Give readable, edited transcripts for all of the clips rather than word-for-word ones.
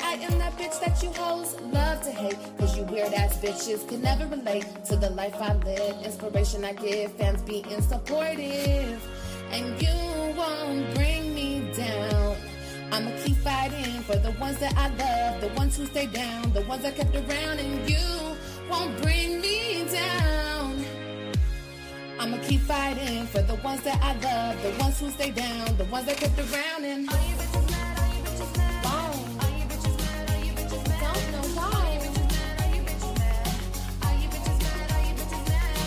I am that bitch that you hoes love to hate, cause you weird ass bitches can never relate to the life I live. Inspiration I give, fans being supportive, and you won't bring me down. I'ma keep fighting for the ones that I love, the ones who stay down, the ones I kept around, and you won't bring me down. I'ma keep fighting for the ones that I love, the ones who stay down, the ones I kept around, and all you bitches mad, all you bitches mad, why? All you bitches mad, all you bitches mad, don't know why. All you bitches mad, all you bitches mad, all you bitches mad, all you bitches mad,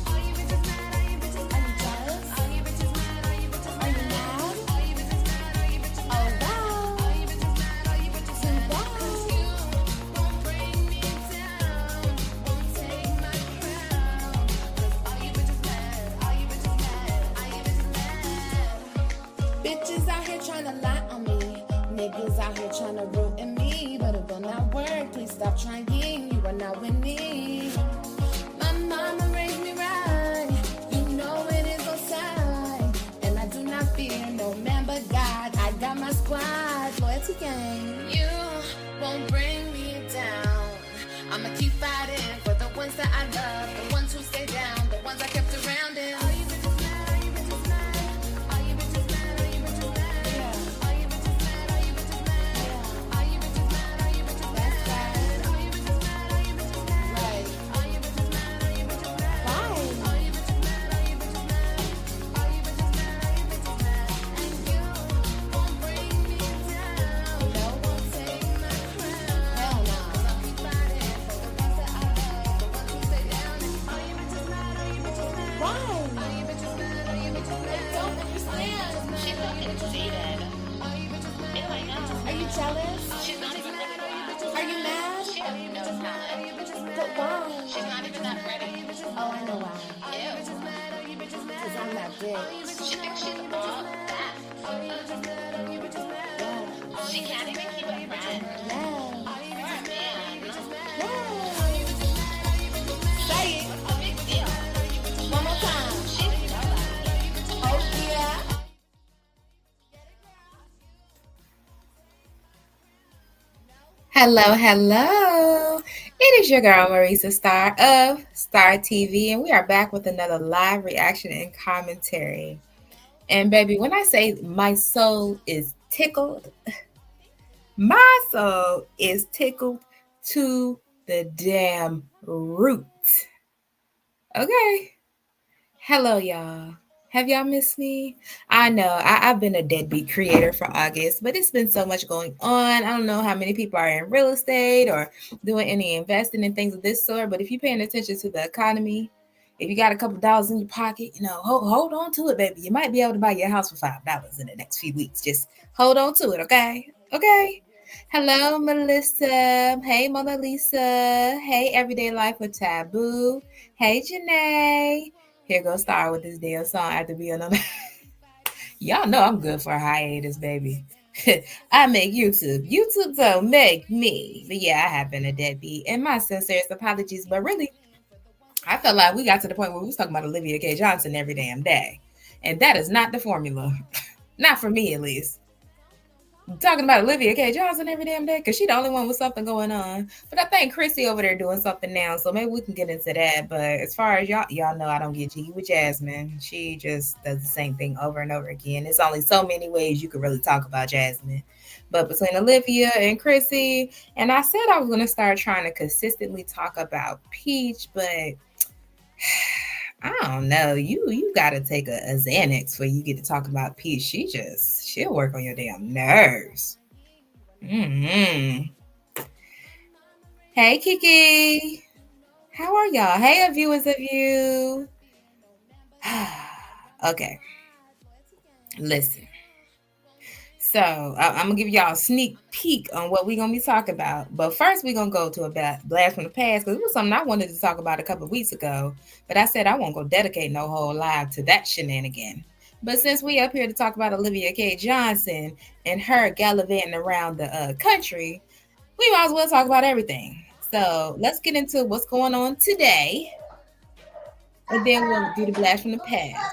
all you bitches mad, all you bitches mad. Are you jealous? All you bitches mad, all you bitches mad. Are you mad? All you bitches mad, all you bitches mad. Oh wow. All you bitches mad, all you bitches mad. Cause you won't bring me down, won't take my crown. Cause all you bitches mad, all you bitches mad, all you bitches mad. Bitches out here trying to lie on me. Niggas out here trying to ruin me, but it will not work. Please stop trying. You are not winning. My mama raised me right. You know it is on side, and I do not fear no man but God. I got my squad, loyalty gang. You won't bring me down. I'ma keep fighting for the ones that I love, the ones who stay down, the ones I kept around. And all you bitches mad, all you bitches mad, all you bitches mad, all you bitches mad, yeah. All you bitches mad, all you bitches mad, yeah. All you bitches mad, all you bitches mad, all you bitches mad, all you bitches mad, right. All you bitches mad, all you bitches mad, why? All you bitches mad, all you bitches mad, all you bitches mad, all you bitches mad, and you won't bring me down, no, won't take my crown. Hell no. 'Cause I'll keep fighting for the ones that I love, the ones who stay down. And all you bitches mad, all you bitches mad, why? All you bitches mad, all you bitches mad. I don't understand. She's not conceited. All you bitches mad. Ew, I know. Are you jealous? She's not even that pretty. Are you mad? She has no talent. But why? She's not even that pretty. Oh, I know why. Ew. Because I'm that bitch. She thinks she's all that. Yeah. She can't even keep a friend. No. You're a man. No. Say it. What's the big deal? One more time. She's nobody. Oh, yeah. Hello, hello. It is your girl, Marisa Star of Star TV, and we are back with another live reaction and commentary. And baby, when I say my soul is tickled, my soul is tickled to the damn root. Okay. Hello, y'all. Have y'all missed me? I know I've been a deadbeat creator for August, but it's been so much going on. I don't know how many people are in real estate or doing any investing in things of this sort, but if you're paying attention to the economy, if you got a couple dollars in your pocket, hold on to it, baby. You might be able to buy your house for $5 in the next few weeks. Just hold on to it, okay? Okay. Hello, Melissa. Hey, Mona Lisa. Hey, Everyday Life with Taboo. Hey, Janae. Here goes Star with this damn song after being on. Y'all know I'm good for a hiatus, baby. I make YouTube. YouTube don't make me. But yeah, I have been a deadbeat. And my sincerest apologies. But really, I felt like we got to the point where we was talking about Olivia K. Johnson every damn day. And that is not the formula. Not for me, at least. Talking about Olivia K. Johnson every damn day because she the only one with something going on. But I think Chrissy over there doing something now, so maybe we can get into that. But as far as y'all know, I don't get jiggy with Jasmine. She just does the same thing over and over again. There's only so many ways you could really talk about Jasmine. But between Olivia and Chrissy, and I said I was going to start trying to consistently talk about Peach, but I don't know. You gotta take a Xanax before you get to talk about Peach. She'll work on your damn nerves. Hey Kiki, how are y'all? Hey viewers of you. Okay, listen. So I'm gonna give y'all a sneak peek on what we're gonna be talking about. But first, we're gonna go to a blast from the past because it was something I wanted to talk about a couple of weeks ago. But I said I won't go dedicate no whole live to that shenanigan. But since we up here to talk about Olivia K. Johnson and her gallivanting around the country, we might as well talk about everything. So let's get into what's going on today, and then we'll do the blast from the past.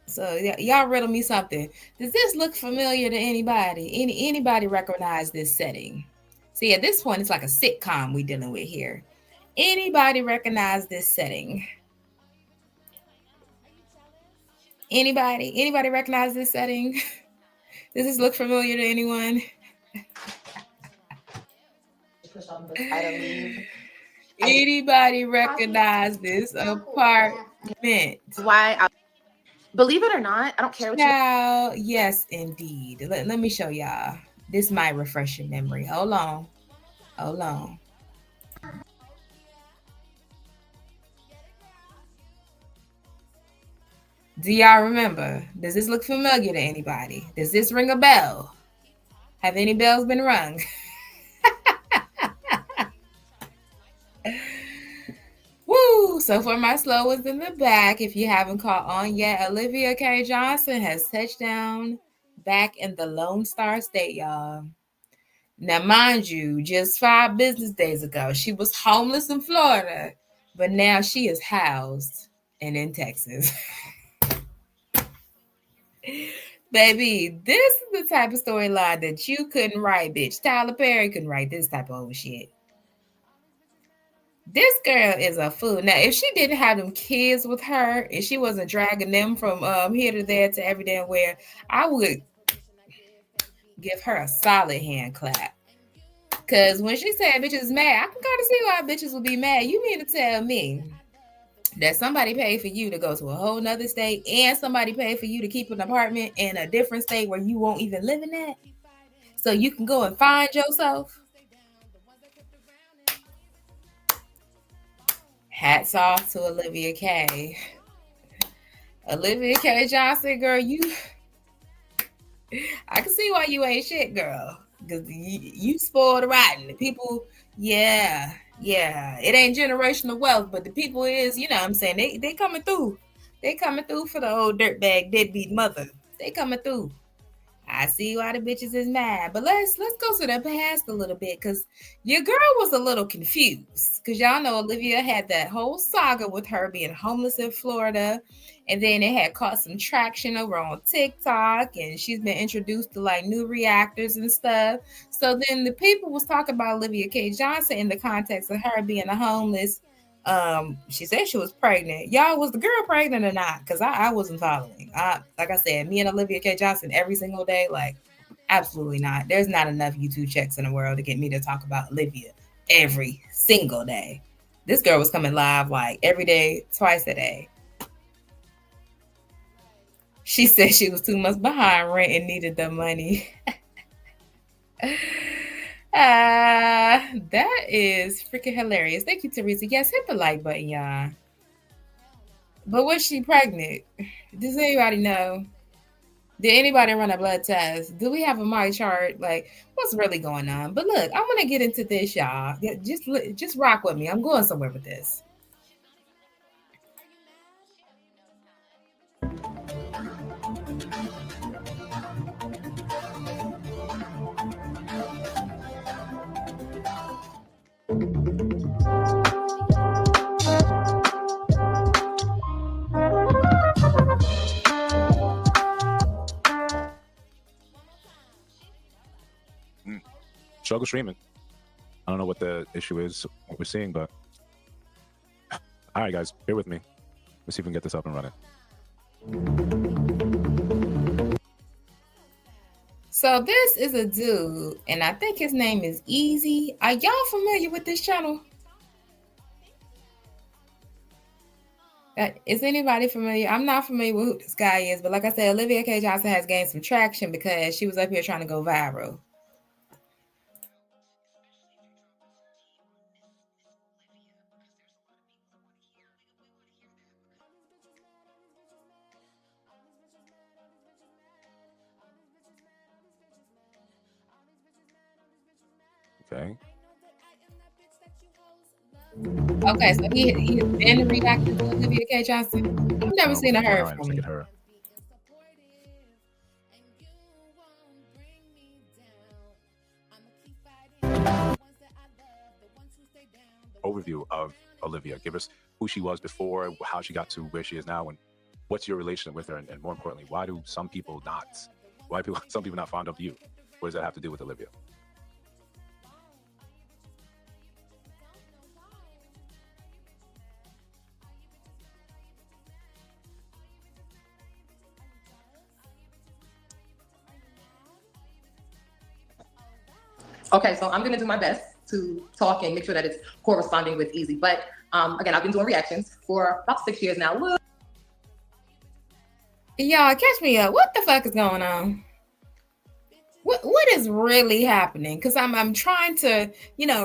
So y'all riddle me something. Does this look familiar to anybody? Anybody recognize this setting? See, at this point, it's like a sitcom we dealing with here. Anybody recognize this setting? Anybody? Anybody recognize this setting? Does this look familiar to anyone? I believe. Anybody recognize this apartment? Why? Believe it or not, I don't care what you. Child, yes, indeed. Let me show y'all. This might refresh your memory. Hold on. Hold on. Do y'all remember? Does this look familiar to anybody? Does this ring a bell? Have any bells been rung? Woo! So for my slow ones in the back, if you haven't caught on yet, Olivia K. Johnson has touched down back in the Lone Star State, y'all. Now, mind you, just 5 business days ago, she was homeless in Florida, but now she is housed and in Texas. Baby, this is the type of storyline that you couldn't write, bitch. Tyler Perry couldn't write this type of old shit. This girl is a fool. Now, if she didn't have them kids with her, and she wasn't dragging them from here to there to every damn where, I would give her a solid hand clap. Because when she said bitches mad, I can kind of see why bitches would be mad. You mean to tell me that somebody paid for you to go to a whole nother state and somebody paid for you to keep an apartment in a different state where you won't even live in that? So you can go and find yourself? Hats off to Olivia K. Olivia K. Johnson, girl, I can see why you ain't shit, girl. Because you spoiled rotten. The people, yeah. It ain't generational wealth, but the people is, you know what I'm saying, they coming through. They coming through for the old dirtbag deadbeat mother. They coming through. I see why the bitches is mad. But let's go to the past a little bit, because your girl was a little confused. Because y'all know Olivia had that whole saga with her being homeless in Florida. And then it had caught some traction over on TikTok. And she's been introduced to like new reactors and stuff. So then the people was talking about Olivia K. Johnson in the context of her being a homeless. She said she was pregnant. Y'all, was the girl pregnant or not? Because I wasn't following. Like I said, me and Olivia K. Johnson every single day, like, absolutely not. There's not enough YouTube checks in the world to get me to talk about Olivia every single day. This girl was coming live like every day, twice a day. She said she was 2 months behind rent and needed the money. That is freaking hilarious. Thank you, Teresa. Yes, hit the like button, y'all. But was she pregnant? Does anybody know? Did anybody run a blood test? Do we have a my chart? Like, what's really going on? But look, I'm gonna get into this, y'all. Just rock with me. I'm going somewhere with this. Struggle streaming. I don't know what the issue is, what we're seeing, but all right, guys, bear with me. Let's see if we can get this up and running. So this is a dude, and I think his name is Easy. Are y'all familiar with this channel? Is anybody familiar? I'm not familiar with who this guy is, but like I said, Olivia K. Johnson has gained some traction because she was up here trying to go viral. Okay. Okay, so he has been reacting to Olivia K. Johnson. I've never seen her from him. overview of Olivia. Give us who she was before, how she got to where she is now, and what's your relationship with her, and more importantly, why do some people some people not fond of you? What does that have to do with Olivia? Okay, so I'm gonna do my best to talk and make sure that it's corresponding with easy. But again, I've been doing reactions for about 6 years now. Y'all catch me up. What the fuck is going on? What is really happening? Because I'm trying to,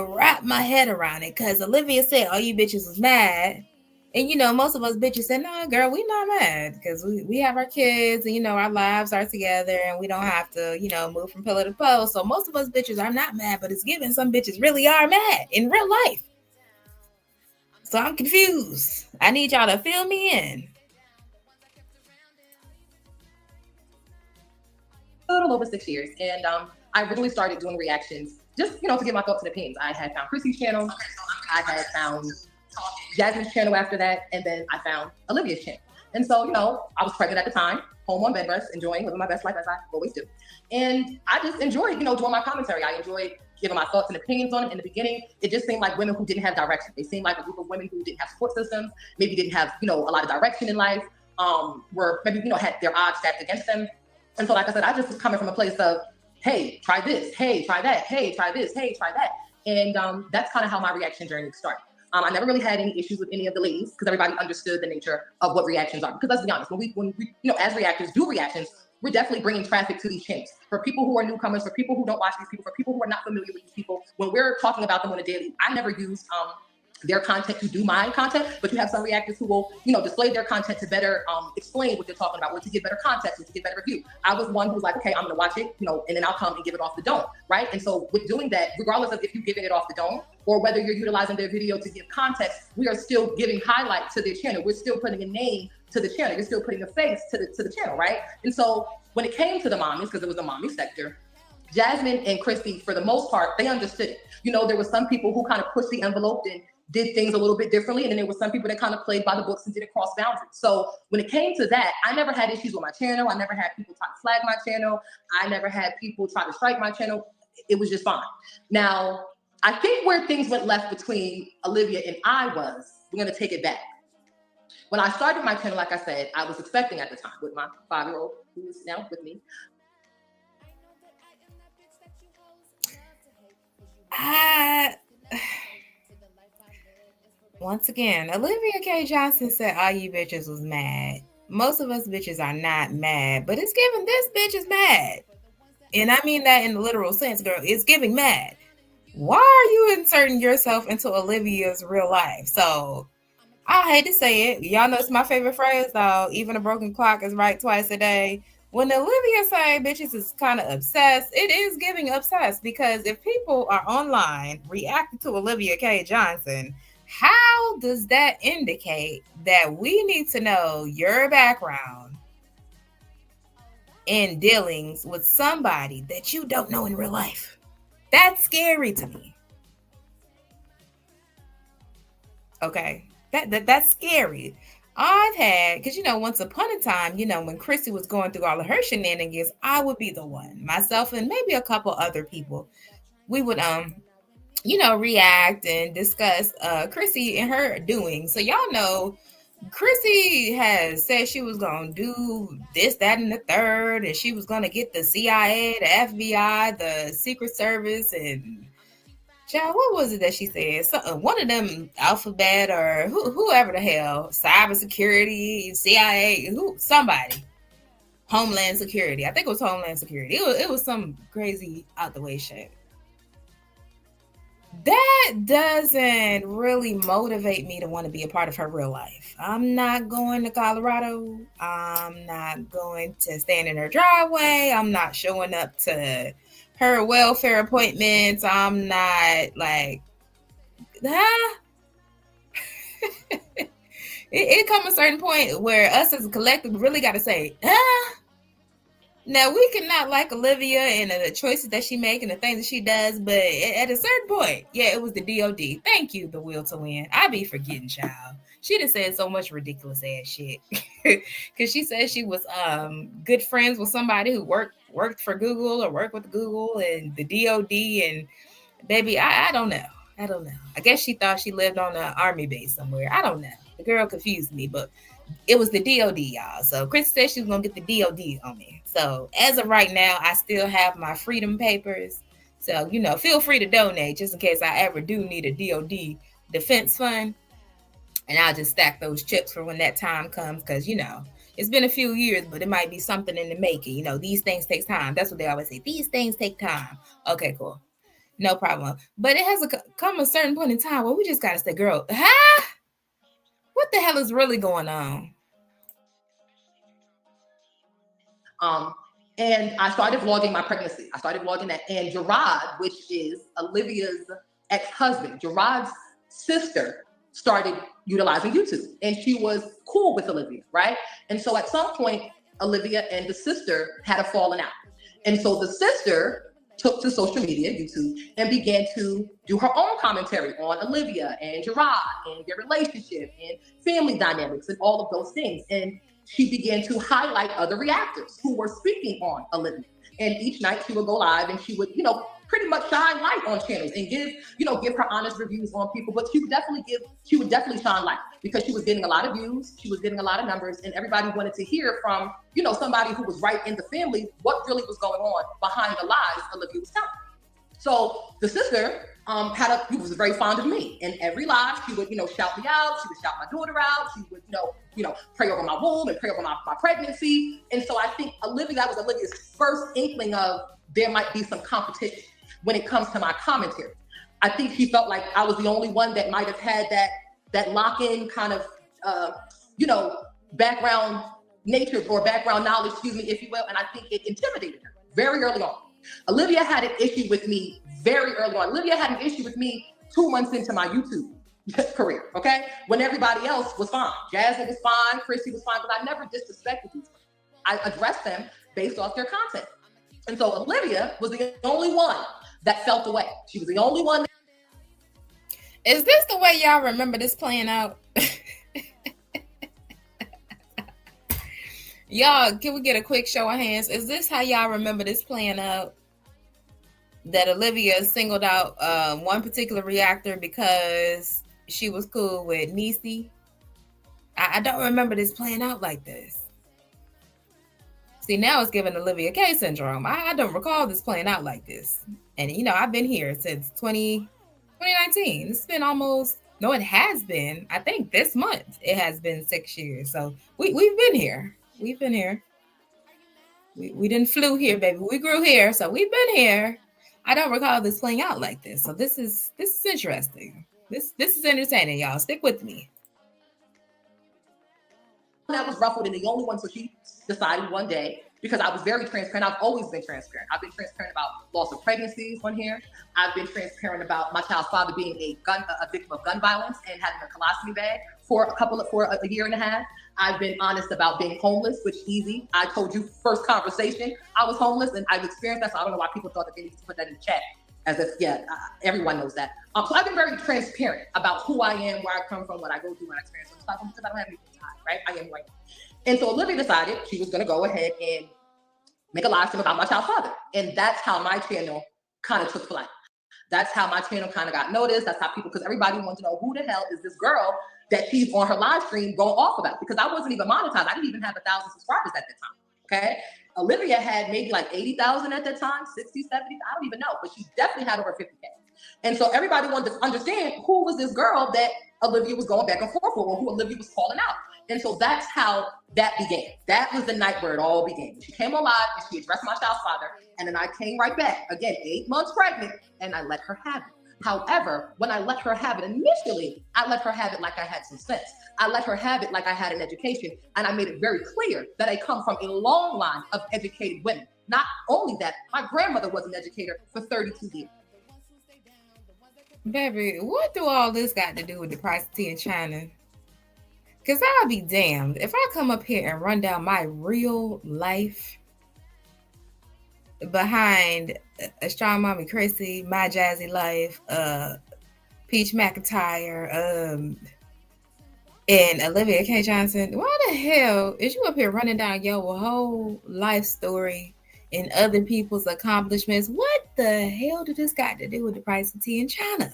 wrap my head around it. Because Olivia said, all you bitches was mad. And, most of us bitches said, no, girl, we not mad. Because we have our kids and, our lives are together. And we don't have to, move from pillar to post. So most of us bitches are not mad. But it's given some bitches really are mad in real life. So I'm confused. I need y'all to fill me in. A little over 6 years, and I originally started doing reactions just to get my thoughts and opinions. I had found Chrissy's channel, I had found Jasmine's channel after that, and then I found Olivia's channel. And so I was pregnant at the time, home on bed rest, living my best life as I always do. And I just enjoyed doing my commentary. I enjoyed giving my thoughts and opinions on it. In the beginning, it just seemed like women who didn't have direction. They seemed like a group of women who didn't have support systems, maybe didn't have a lot of direction in life, were maybe had their odds stacked against them. And so, like I said, I just was coming from a place of, hey, try this, hey, try that, hey, try this, hey, try that. And that's kind of how my reaction journey started. I never really had any issues with any of the ladies because everybody understood the nature of what reactions are. Because let's be honest, when we as reactors do reactions, we're definitely bringing traffic to these channels. For people who are newcomers, for people who don't watch these people, for people who are not familiar with these people, when we're talking about them on a daily, I never use their content to do my content, but you have some reactors who will, display their content to better explain what they're talking about, or to get better context, or to get better review. I was one who was like, okay, I'm gonna watch it, and then I'll come and give it off the dome, right? And so with doing that, regardless of if you're giving it off the dome or whether you're utilizing their video to give context, we are still giving highlight to their channel. We're still putting a name to the channel. You're still putting a face to the channel, right? And so when it came to the mommies, because it was a mommy sector, Jasmine and Christy, for the most part, they understood it. There were some people who kind of pushed the envelope and did things a little bit differently. And then there were some people that kind of played by the books and didn't cross boundaries. So when it came to that, I never had issues with my channel. I never had people try to flag my channel. I never had people try to strike my channel. It was just fine. Now, I think where things went left between Olivia and I was, we're going to take it back. When I started my channel, like I said, I was expecting at the time with my 5-year-old who is now with me. Once again, Olivia K. Johnson said all you bitches was mad. Most of us bitches are not mad, but it's giving this bitch is mad. And I mean that in the literal sense, girl. It's giving mad. Why are you inserting yourself into Olivia's real life? So I hate to say it. Y'all know it's my favorite phrase, though. Even a broken clock is right twice a day. When Olivia say bitches is kind of obsessed, it is giving obsessed, because if people are online reacting to Olivia K. Johnson, how does that indicate that we need to know your background in dealings with somebody that you don't know in real life? That's scary to me. Okay, that's scary. I've had, because once upon a time, when Chrissy was going through all of her shenanigans, I would be the one, myself and maybe a couple other people. We would react and discuss Chrissy and her doing. So y'all know Chrissy has said she was gonna do this, that, and the third, and she was gonna get the CIA, the FBI, the Secret Service, and child, what was it that she said? One of them, Alphabet or whoever the hell, cybersecurity, CIA, somebody, Homeland Security. I think it was Homeland Security. It was some crazy out the way shit. That doesn't really motivate me to want to be a part of her real life. I'm not going to Colorado. I'm not going to stand in her driveway. I'm not showing up to her welfare appointments. I'm not like, it comes a certain point where us as a collective really got to say, Now, we cannot like Olivia and the choices that she makes and the things that she does, but at a certain point, yeah, it was the DOD. Thank you, the will to win. I be forgetting, child. She done said so much ridiculous ass shit. Because she said she was good friends with somebody who worked for Google or worked with Google and the DOD. And baby, I don't know. I don't know. I guess she thought she lived on an army base somewhere. I don't know. The girl confused me, but it was the DOD, y'all. So Chris said she was gonna get the DOD on me. So as of right now, I still have my freedom papers. So feel free to donate just in case I ever do need a DOD defense fund, and I'll just stack those chips for when that time comes. Because it's been a few years, but it might be something in the making. These things take time. That's what they always say. These things take time. Okay, cool, no problem. But it has come a certain point in time where we just gotta say, girl, what the hell is really going on? And I started vlogging my pregnancy. I started vlogging that. And Gerard, which is Olivia's ex-husband, Gerard's sister, started utilizing YouTube. And she was cool with Olivia, right? And so at some point, Olivia and the sister had a falling out. And so the sister took to social media, YouTube, and began to do her own commentary on Olivia and Gerard and their relationship and family dynamics and all of those things. And she began to highlight other reactors who were speaking on Olivia. And each night she would go live and she would, pretty much shine light on channels and give her honest reviews on people. But she would definitely shine light because she was getting a lot of views, she was getting a lot of numbers, and everybody wanted to hear from, somebody who was right in the family, what really was going on behind the lies Olivia was telling. So the sister was very fond of me. And every live, she would, shout me out. She would shout my daughter out. She would, pray over my womb and pray over my pregnancy. And so I think that was Olivia's first inkling of there might be some competition when it comes to my commentary. I think she felt like I was the only one that might have had that lock-in kind of, background nature or background knowledge, if you will. And I think it intimidated her very early on. Olivia had an issue with me very early on. Olivia had an issue with me 2 months into my YouTube career, okay? When everybody else was fine. Jasmine was fine, Chrissy was fine, but I never disrespected these people. I addressed them based off their content. And so Olivia was the only one that felt the way. She was the only one. Is this the way y'all remember this playing out? Y'all, can we get a quick show of hands? Is this how y'all remember this playing out? That Olivia singled out one particular reactor because she was cool with Niecy? I don't remember this playing out like this. See, now it's giving Olivia K syndrome. I don't recall this playing out like this. And, I've been here since 2019. It's been it has been, I think this month, it has been 6 years. So we've been here. We've been here. We didn't flew here, baby. We grew here. So we've been here. I don't recall this playing out like this. So this is interesting. This is entertaining, y'all. Stick with me. That was ruffled, and the only one, so she decided one day, because I was very transparent. I've always been transparent. I've been transparent about loss of pregnancies on here. I've been transparent about my child's father being a victim of gun violence and having a colostomy bag for a year and a half. I've been honest about being homeless, which easy. I told you first conversation, I was homeless and I've experienced that. So I don't know why people thought that they needed to put that in the chat. As if, everyone knows that. So I've been very transparent about who I am, where I come from, what I go through, what I experience on this platform, because I don't have anything to hide, right? I am right. And so Olivia decided she was going to go ahead and make a live stream about my child's father. And that's how my channel kind of took flight. That's how my channel kind of got noticed. That's how because everybody wanted to know who the hell is this girl that she's on her live stream going off about, because I wasn't even monetized. I didn't even have 1,000 subscribers at that time, okay? Olivia had maybe like 80,000 at that time, 60, 70, I don't even know, but she definitely had over 50K. And so everybody wanted to understand who was this girl that Olivia was going back and forth with, or who Olivia was calling out. And so that's how that began. That was the night where it all began. She came on live and she addressed my child's father. And then I came right back, again, 8 months pregnant, and I let her have it. However, when I let her have it initially, I let her have it like I had some sense. I let her have it like I had an education. And I made it very clear that I come from a long line of educated women. Not only that, my grandmother was an educator for 32 years. Baby, what do all this got to do with the price of tea in China? Because I'll be damned if I come up here and run down my real life behind a strong mommy Chrissy, My Jazzy Life, Peach McIntyre, and Olivia K. Johnson. Why the hell is you up here running down your whole life story and other people's accomplishments? What the hell did this got to do with the price of tea in China?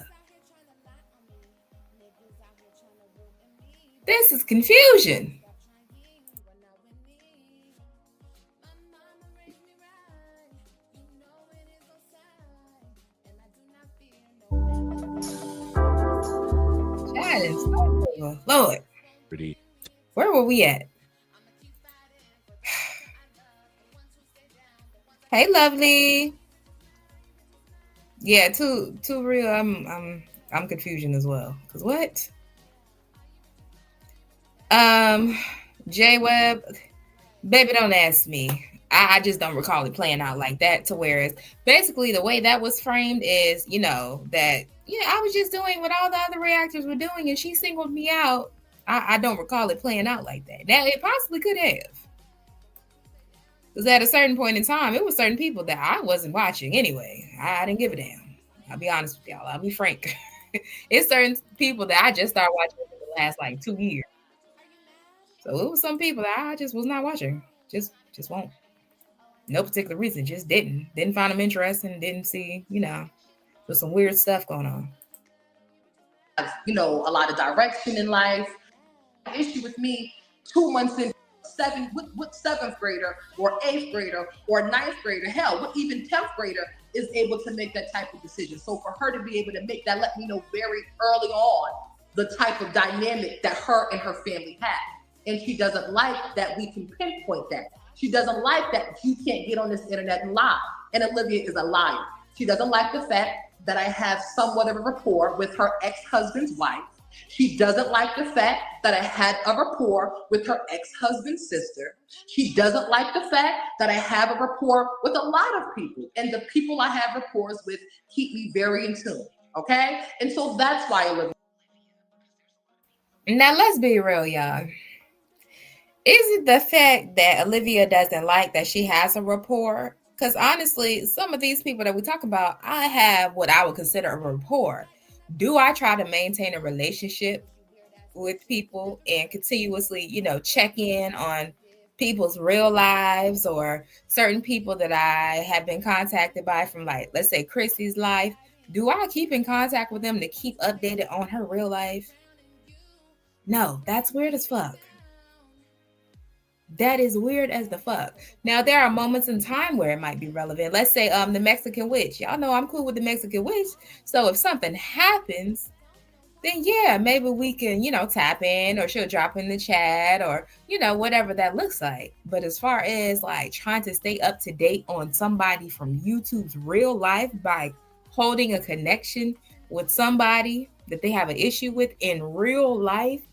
This is confusion. Lord, Pretty. where were we at? Hey, lovely. Yeah, too real. I'm confusion as well. Cause what? J Web, baby, don't ask me. I just don't recall it playing out like that. To whereas basically the way that was framed is, that I was just doing what all the other reactors were doing, and she singled me out. I don't recall it playing out like that. Now it possibly could have. Because at a certain point in time, it was certain people that I wasn't watching anyway. I didn't give a damn. I'll be honest with y'all. I'll be frank. It's certain people that I just started watching in the last like 2 years. So it was some people that I just was not watching. Just won't. No particular reason. Just didn't find them interesting. Didn't see, there's some weird stuff going on. A lot of direction in life. The issue with me 2 months in, what seventh grader or eighth grader or ninth grader, hell, what even 10th grader is able to make that type of decision. So for her to be able to make that, let me know very early on the type of dynamic that her and her family had. And she doesn't like that we can pinpoint that. She doesn't like that you can't get on this internet and lie. And Olivia is a liar. She doesn't like the fact that I have somewhat of a rapport with her ex-husband's wife. She doesn't like the fact that I had a rapport with her ex-husband's sister. She doesn't like the fact that I have a rapport with a lot of people. And the people I have rapports with keep me very in tune. Okay? And so that's why Olivia. Now let's be real, y'all. Is it the fact that Olivia doesn't like that she has a rapport? Because honestly, some of these people that we talk about, I have what I would consider a rapport. Do I try to maintain a relationship with people and continuously, check in on people's real lives or certain people that I have been contacted by from, like, let's say Chrissy's life? Do I keep in contact with them to keep updated on her real life? No, that's weird as fuck. That is weird as the fuck. Now, there are moments in time where it might be relevant. Let's say the Mexican witch. Y'all know I'm cool with the Mexican witch. So if something happens, then yeah, maybe we can, tap in, or she'll drop in the chat, or, whatever that looks like. But as far as like trying to stay up to date on somebody from YouTube's real life by holding a connection with somebody that they have an issue with in real life,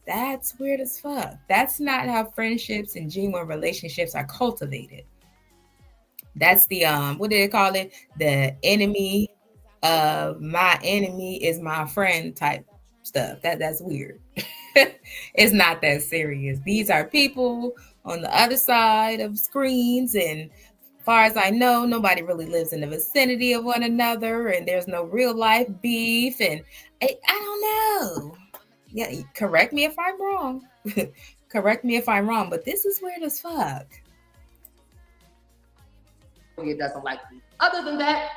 that's weird as fuck. That's not how friendships and genuine relationships are cultivated. That's the what do they call it? The enemy of my enemy is my friend type stuff. That's weird. It's not that serious. These are people on the other side of screens, and as far as I know, nobody really lives in the vicinity of one another, and there's no real life beef, and I don't know. Yeah, correct me if I'm wrong. Correct me if I'm wrong, but this is weird as fuck. Olivia doesn't like me. Other than that,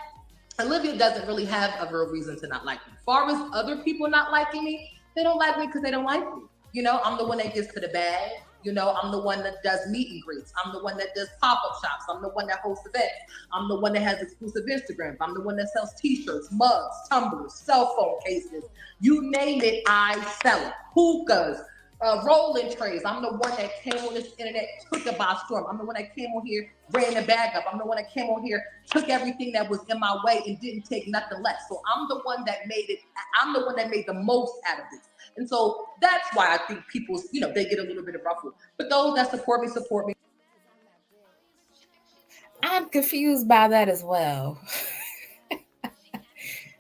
Olivia doesn't really have a real reason to not like me. As far as other people not liking me, they don't like me because they don't like me. I'm the one that gets to the bag. I'm the one that does meet and greets. I'm the one that does pop-up shops. I'm the one that hosts events. I'm the one that has exclusive Instagrams. I'm the one that sells t-shirts, mugs, tumblers, cell phone cases. You name it, I sell it. Hookahs, rolling trays. I'm the one that came on this internet, took it by storm. I'm the one that came on here, ran the bag up. I'm the one that came on here, took everything that was in my way and didn't take nothing less. So I'm the one that made it. I'm the one that made the most out of this. And so that's why I think people, they get a little bit of ruffled. But those that support me. I'm confused by that as well.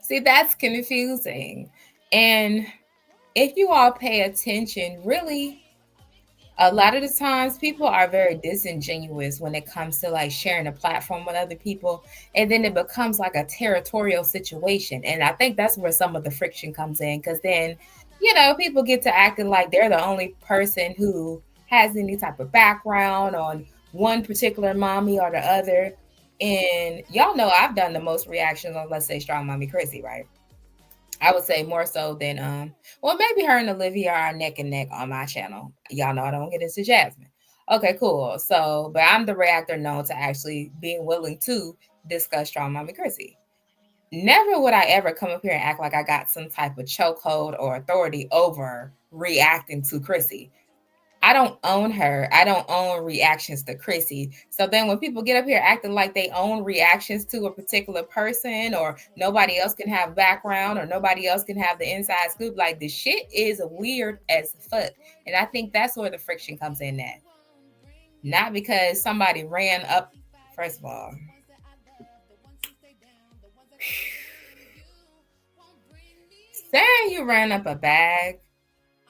See, that's confusing. And if you all pay attention, really, a lot of the times people are very disingenuous when it comes to like sharing a platform with other people, and then it becomes like a territorial situation. And I think that's where some of the friction comes in, because then, people get to acting like they're the only person who has any type of background on one particular mommy or the other. And y'all know I've done the most reactions on, let's say, Strong Mommy Chrissy, right? I would say more so than well, maybe her and Olivia are neck and neck on my channel. Y'all know I don't get into Jasmine. Okay, cool. So, but I'm the reactor known to actually being willing to discuss Strong Mommy Chrissy. Never would I ever come up here and act like I got some type of chokehold or authority over reacting to Chrissy. I don't own her. I don't own reactions to Chrissy. So then when people get up here acting like they own reactions to a particular person, or nobody else can have background, or nobody else can have the inside scoop, like the shit is weird as fuck. And I think that's where the friction comes in at. Not because somebody ran up, first of all. Saying you ran up a bag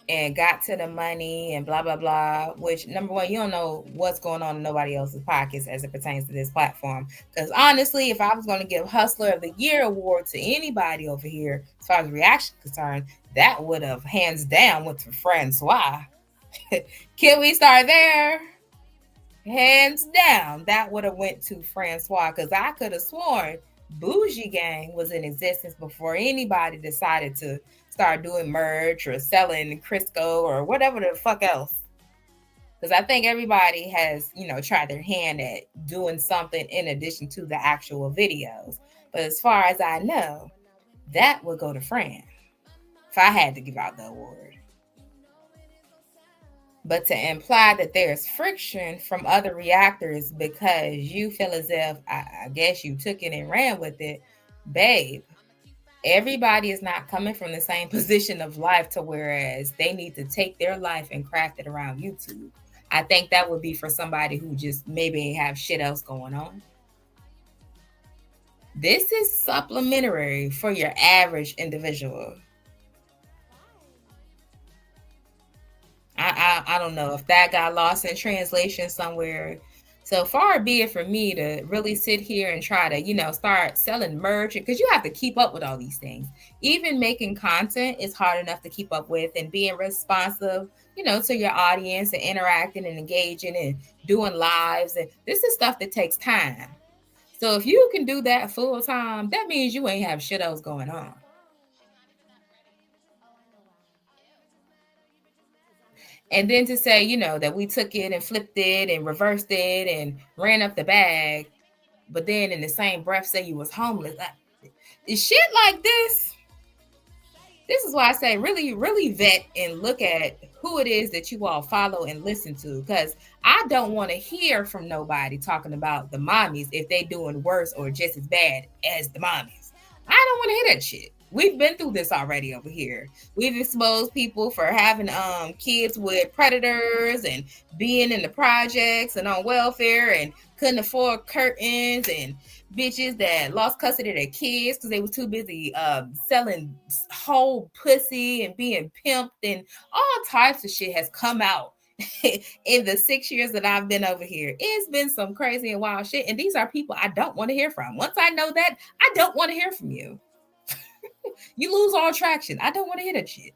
and got to the money and blah, blah, blah, which, number one, you don't know what's going on in nobody else's pockets as it pertains to this platform. Because honestly, if I was going to give Hustler of the Year award to anybody over here, as far as reaction concerned, that would have hands down went to Francois. Can we start there? Hands down, that would have went to Francois, because I could have sworn Bougie Gang was in existence before anybody decided to start doing merch or selling Crisco or whatever the fuck else. Because I think everybody has, tried their hand at doing something in addition to the actual videos. But as far as I know, that would go to Fran if I had to give out the award. But to imply that there's friction from other reactors because you feel as if, I guess you took it and ran with it, babe, everybody is not coming from the same position of life to whereas they need to take their life and craft it around YouTube. I think that would be for somebody who just maybe have shit else going on. This is supplementary for your average individual. I don't know if that got lost in translation somewhere. So far be it for me to really sit here and try to, start selling merch, because you have to keep up with all these things. Even making content is hard enough to keep up with, and being responsive, to your audience and interacting and engaging and doing lives. And this is stuff that takes time. So if you can do that full time, that means you ain't have shit else going on. And then to say, that we took it and flipped it and reversed it and ran up the bag, but then in the same breath say you was homeless. Is shit like this. This is why I say really, really vet and look at who it is that you all follow and listen to. Because I don't want to hear from nobody talking about the mommies if they doing worse or just as bad as the mommies. I don't want to hear that shit. We've been through this already over here. We've exposed people for having kids with predators and being in the projects and on welfare and couldn't afford curtains, and bitches that lost custody of their kids because they was too busy selling whole pussy and being pimped, and all types of shit has come out in the 6 years that I've been over here. It's been some crazy and wild shit, and these are people I don't want to hear from. Once I know that, I don't want to hear from you. You lose all traction. I don't want to hear that shit.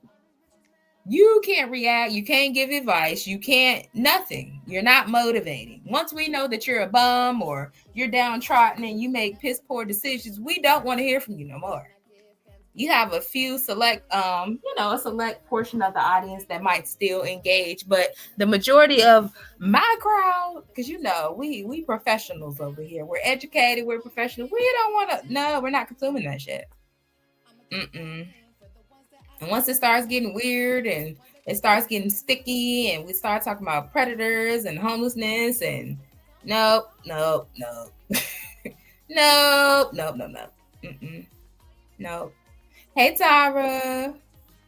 You can't react. You can't give advice. You can't, nothing. You're not motivating. Once we know that you're a bum or you're downtrodden and you make piss poor decisions, we don't want to hear from you no more. You have a few select, a select portion of the audience that might still engage, but the majority of my crowd, because we professionals over here. We're educated. We're professional. We don't want to. No, we're not consuming that shit. And once it starts getting weird and it starts getting sticky and we start talking about predators and homelessness and nope. Nope. Hey, Tara.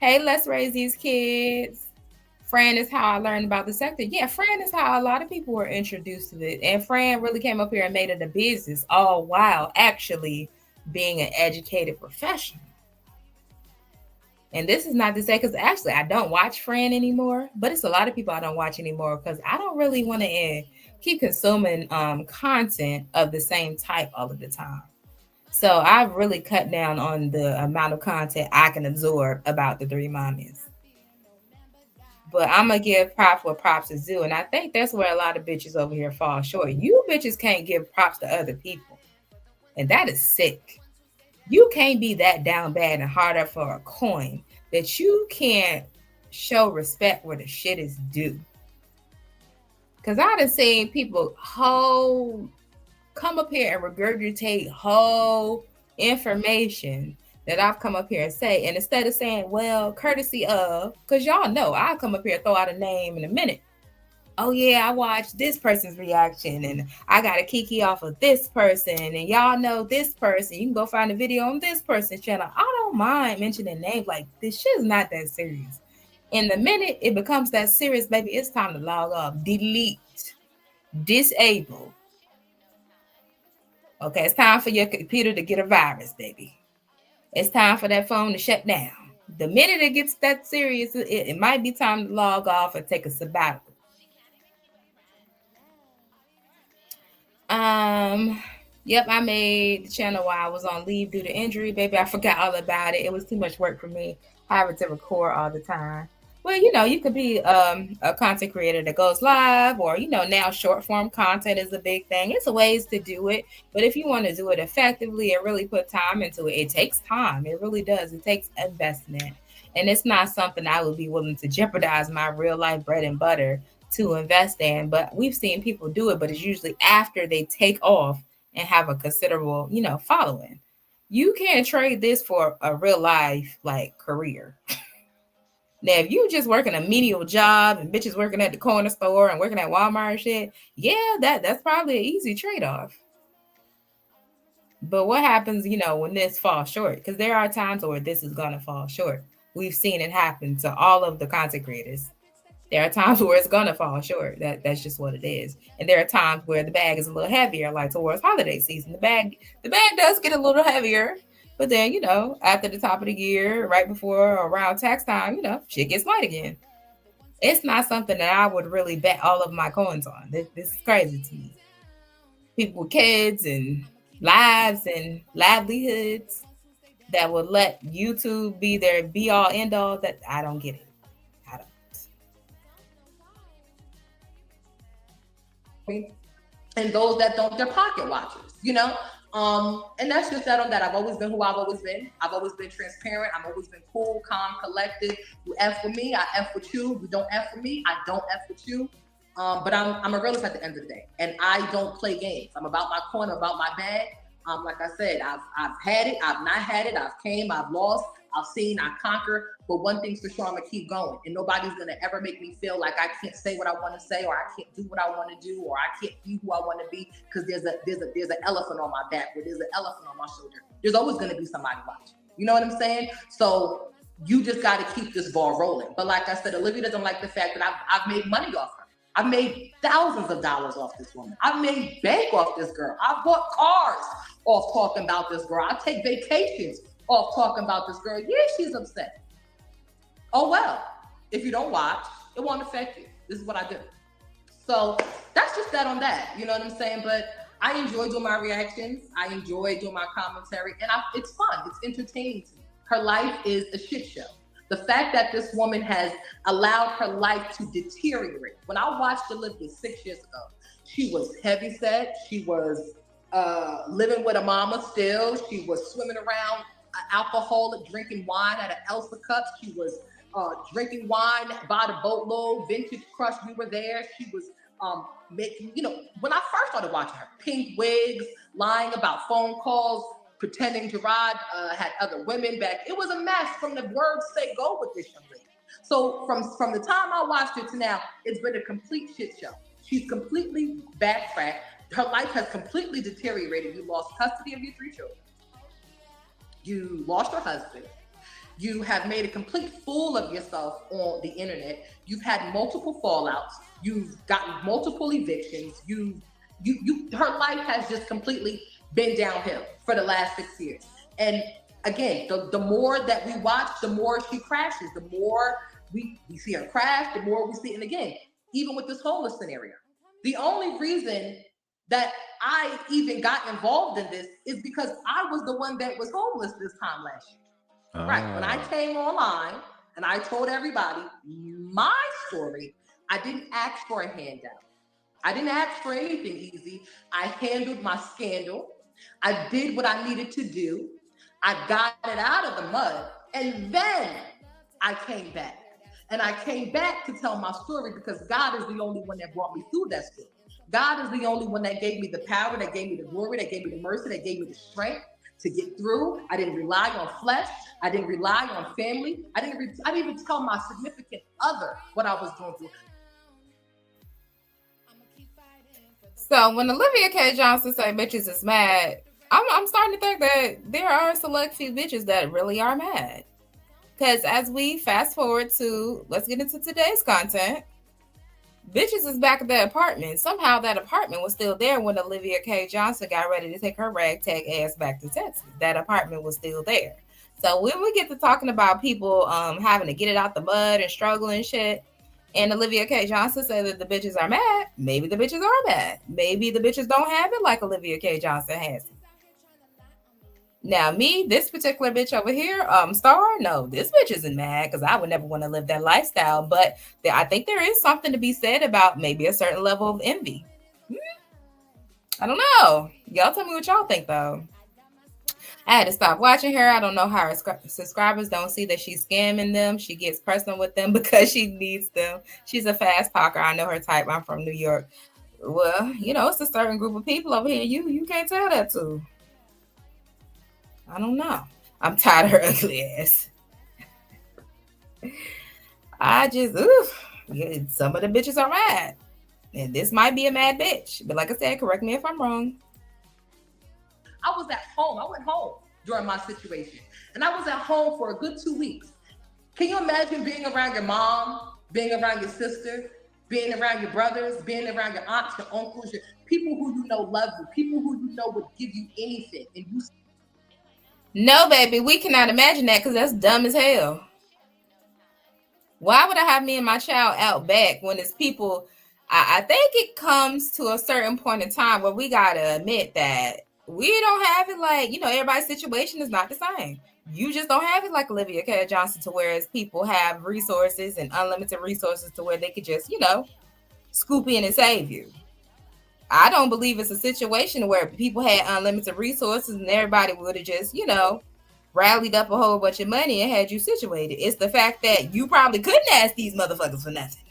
Hey, let's raise these kids. Fran is how I learned about the sector. Yeah, Fran is how a lot of people were introduced to it. And Fran really came up here and made it a business, all while actually being an educated professional. And this is not to say, because actually I don't watch Fran anymore, but it's a lot of people I don't watch anymore because I don't really want to keep consuming content of the same type all of the time. So I've really cut down on the amount of content I can absorb about the three mommies. But I'm gonna give props where props is due, and I think that's where a lot of bitches over here fall short. You bitches can't give props to other people, and that is sick. You can't be that down bad and hard up for a coin that you can't show respect where the shit is due. Cause I done seen people come up here and regurgitate whole information that I've come up here and say. And instead of saying, well, courtesy of, because y'all know I'll come up here and throw out a name in a minute. Oh yeah, I watched this person's reaction and I got a kiki off of this person and y'all know this person. You can go find a video on this person's channel. I don't mind mentioning names. Like, this shit is not that serious. In the minute it becomes that serious, baby, it's time to log off, delete, disable. Okay, it's time for your computer to get a virus, baby. It's time for that phone to shut down. The minute it gets that serious, it might be time to log off and take a sabbatical. Yep, I made the channel while I was on leave due to injury, baby. I forgot all about it. It was too much work for me having to record all the time. Well, you could be a content creator that goes live, or now short form content is a big thing. It's ways to do it, but if you want to do it effectively and really put time into it, it takes time. It really does. It takes investment, and it's not something I would be willing to jeopardize my real life bread and butter to invest in. But we've seen people do it, but it's usually after they take off and have a considerable, following. You can't trade this for a real life career. Now, if you just working a menial job and bitches working at the corner store and working at Walmart and shit, yeah, that's probably an easy trade-off. But what happens, when this falls short? Because there are times where this is going to fall short. We've seen it happen to all of the content creators. There are times where it's going to fall short. That's just what it is. And there are times where the bag is a little heavier, like towards holiday season. The bag does get a little heavier. But then, after the top of the year, right before or around tax time, shit gets light again. It's not something that I would really bet all of my coins on. This is crazy to me. People with kids and lives and livelihoods that would let YouTube be their be-all, end-all, that I don't get it. And those that don't, they're pocket watchers, and that's just that on that. I've always been who I've always been. I've always been transparent. I've always been cool, calm, collected. You F with me, I F with you. You don't F with me, I don't F with you. But I'm a realist at the end of the day, and I don't play games. I'm about my corner, about my bag. Like I said, I've had it, I've not had it, I've came, I've lost, I've seen, I conquer. But one thing's for sure, I'm gonna keep going, and nobody's gonna ever make me feel like I can't say what I want to say, or I can't do what I want to do, or I can't be who I want to be, because there's an elephant on my back, or there's an elephant on my shoulder. There's always gonna be somebody watching. You know what I'm saying? So you just got to keep this ball rolling. But like I said, Olivia doesn't like the fact that I've made money off her. I've made thousands of dollars off this woman. I've made bank off this girl. I've bought cars off talking about this girl. I take vacations off talking about this girl. Yeah, she's upset. Oh, well, if you don't watch, it won't affect you. This is what I do. So that's just that on that. You know what I'm saying? But I enjoy doing my reactions. I enjoy doing my commentary. And it's fun. It's entertaining to me. Her life is a shit show. The fact that this woman has allowed her life to deteriorate. When I watched Olivia 6 years ago, she was heavyset. She was living with a mama still. She was swimming around alcoholic, drinking wine out of Elsa cups. She was drinking wine by the boatload, vintage crush. We were there. She was making, when I first started watching her, pink wigs, lying about phone calls, pretending Gerard had other women back. It was a mess from the words say go with this young lady. So from the time I watched it to now, it's been a complete shit show. She's completely backtracked. Her life has completely deteriorated. You lost custody of your 3 children. You lost your husband. You have made a complete fool of yourself on the internet. You've had multiple fallouts. You've gotten multiple evictions. Her life has just completely been downhill for the last 6 years. And again, the more that we watch, the more she crashes. The more we see her crash, the more we see it. And again, even with this homeless scenario, the only reason that I even got involved in this is because I was the one that was homeless this time last year. Right. When I came online and I told everybody my story, I didn't ask for a handout. I didn't ask for anything easy. I handled my scandal. I did what I needed to do. I got it out of the mud. And then I came back. And I came back to tell my story because God is the only one that brought me through that story. God is the only one that gave me the power, that gave me the glory, that gave me the mercy, that gave me the strength to get through. I didn't rely on flesh. I didn't rely on family. I didn't even tell my significant other what I was going through. So when Olivia K. Johnson say bitches is mad, I'm starting to think that there are a select few bitches that really are mad. Because as we fast forward to, let's get into today's content, bitches is back at that apartment. Somehow that apartment was still there when Olivia K. Johnson got ready to take her ragtag ass back to Texas. That apartment was still there. So when we get to talking about people having to get it out the mud and struggle and shit, and Olivia K. Johnson said that the bitches are mad, maybe the bitches are mad. Maybe the bitches don't have it like Olivia K. Johnson has it. Now, me, this particular bitch over here, Star, no, this bitch isn't mad because I would never want to live that lifestyle. But I think there is something to be said about maybe a certain level of envy. I don't know. Y'all tell me what y'all think, though. I had to stop watching her. I don't know how her subscribers don't see that she's scamming them. She gets personal with them because she needs them. She's a fast talker. I know her type. I'm from New York. Well, you know, it's a certain group of people over here. You can't tell that to. I don't know. I'm tired of her ugly ass. I just, some of the bitches are mad. And this might be a mad bitch. But like I said, correct me if I'm wrong. I was at home. I went home during my situation. And I was at home for a good 2 weeks. Can you imagine being around your mom, being around your sister, being around your brothers, being around your aunts, your uncles, your people who you know love you, people who you know would give you anything, and you... No, baby, we cannot imagine that because that's dumb as hell. Why would I have me and my child out back when it's people? I think it comes to a certain point in time where we got to admit that we don't have it like, you know, everybody's situation is not the same. You just don't have it like Olivia K. Johnson to whereas people have resources and unlimited resources to where they could just, you know, scoop in and save you. I don't believe it's a situation where people had unlimited resources and everybody would have just, you know, rallied up a whole bunch of money and had you situated. It's the fact that you probably couldn't ask these motherfuckers for nothing.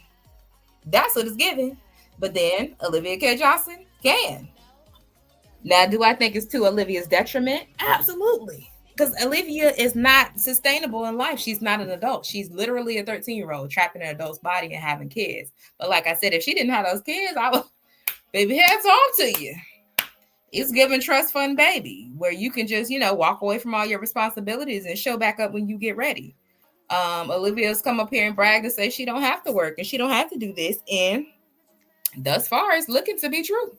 That's what it's given. But then Olivia K. Johnson can. Now, do I think it's to Olivia's detriment? Absolutely. Because Olivia is not sustainable in life. She's not an adult. She's literally a 13-year-old trapped in an adult's body and having kids. But like I said, if she didn't have those kids, I would... Baby, hats off to you. It's giving trust fund baby, where you can just, you know, walk away from all your responsibilities and show back up when you get ready. Olivia's come up here and brag and say she don't have to work and she don't have to do this. And thus far, it's looking to be true.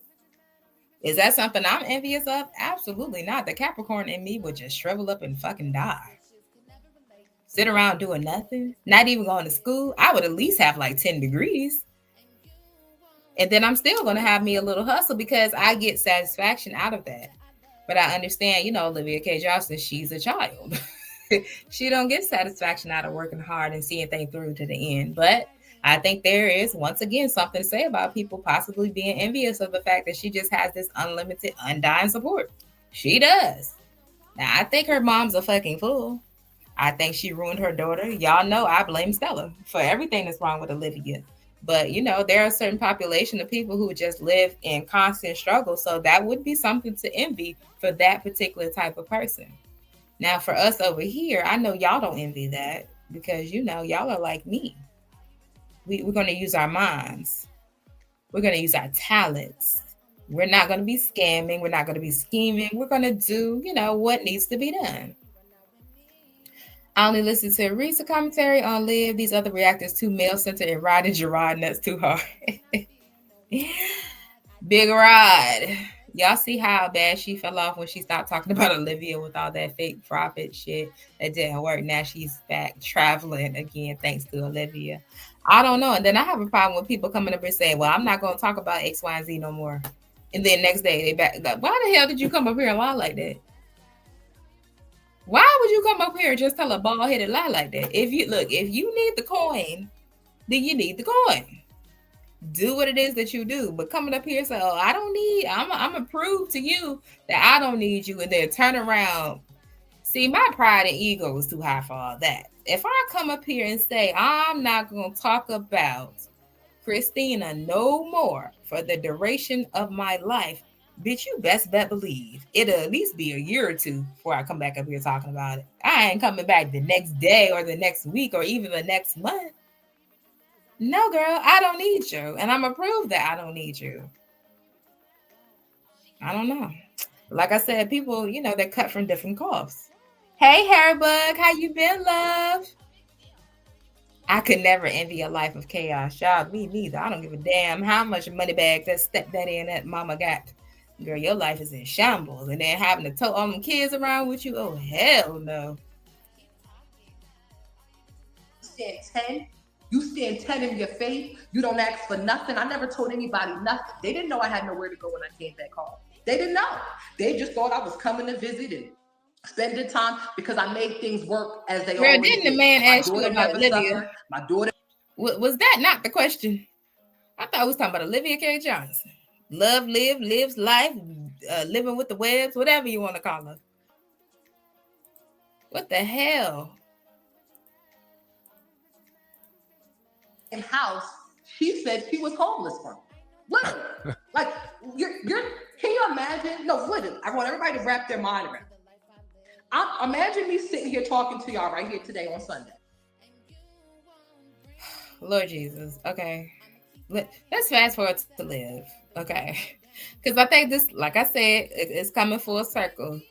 Is that something I'm envious of? Absolutely not. The Capricorn in me would just shrivel up and fucking die. Sit around doing nothing, not even going to school. I would at least have like 10 degrees. And then I'm still going to have me a little hustle because I get satisfaction out of that. But I understand, you know, Olivia K. Johnson, she's a child. She don't get satisfaction out of working hard and seeing things through to the end. But I think there is, once again, something to say about people possibly being envious of the fact that she just has this unlimited, undying support. She does. Now, I think her mom's a fucking fool. I think she ruined her daughter. Y'all know I blame Stella for everything that's wrong with Olivia. But, you know, there are a certain population of people who just live in constant struggle. So that would be something to envy for that particular type of person. Now, for us over here, I know y'all don't envy that because, you know, y'all are like me. We're going to use our minds. We're going to use our talents. We're not going to be scamming. We're not going to be scheming. We're going to do, you know, what needs to be done. I only listen to Reese's commentary on Liv. These other reactors too male-centered and riding Gerard nuts too hard. Big Rod. Y'all see how bad she fell off when she stopped talking about Olivia with all that fake profit shit that didn't work. Now she's back traveling again thanks to Olivia. I don't know. And then I have a problem with people coming up and saying, well, I'm not going to talk about X, Y, and Z no more. And then next day they back. Like, why the hell did you come up here and lie like that? Why would you come up here and just tell a bald-headed lie like that? If you need the coin, then you need the coin. Do what it is that you do. But coming up here and say, oh, I'm gonna prove to you that I don't need you, and then turn around. See, my pride and ego is too high for all that. If I come up here and say I'm not gonna talk about Christina no more for the duration of my life, bitch, you best bet believe it'll at least be a year or two before I come back up here talking about it. I ain't coming back the next day or the next week or even the next month. No, girl, I don't need you. And I'm going to prove that I don't need you. I don't know. Like I said, people, they're cut from different cloths. Hey, Hairbug, how you been, love? I could never envy a life of chaos. Y'all, me neither. I don't give a damn how much money bag that stepdaddy and that mama got. Girl, your life is in shambles. And then having to tote all them kids around with you, oh, hell no. Stand 10. You stand 10 in your faith. You don't ask for nothing. I never told anybody nothing. They didn't know I had nowhere to go when I came back home. They didn't know. They just thought I was coming to visit and spending time because I made things work as they always did. Didn't the man ask you about Olivia? My daughter. Was that not the question? I thought we was talking about Olivia K. Johnson. Lives life, living with the Webbs, whatever you want to call her. What the hell? In house, she said she was homeless from. Literally. Like, can you imagine? No, literally. I want everybody to wrap their mind around it. Imagine me sitting here talking to y'all right here today on Sunday. Lord Jesus. Okay. Let's fast forward to Liv. Okay. Because I think this, like I said, it's coming full circle.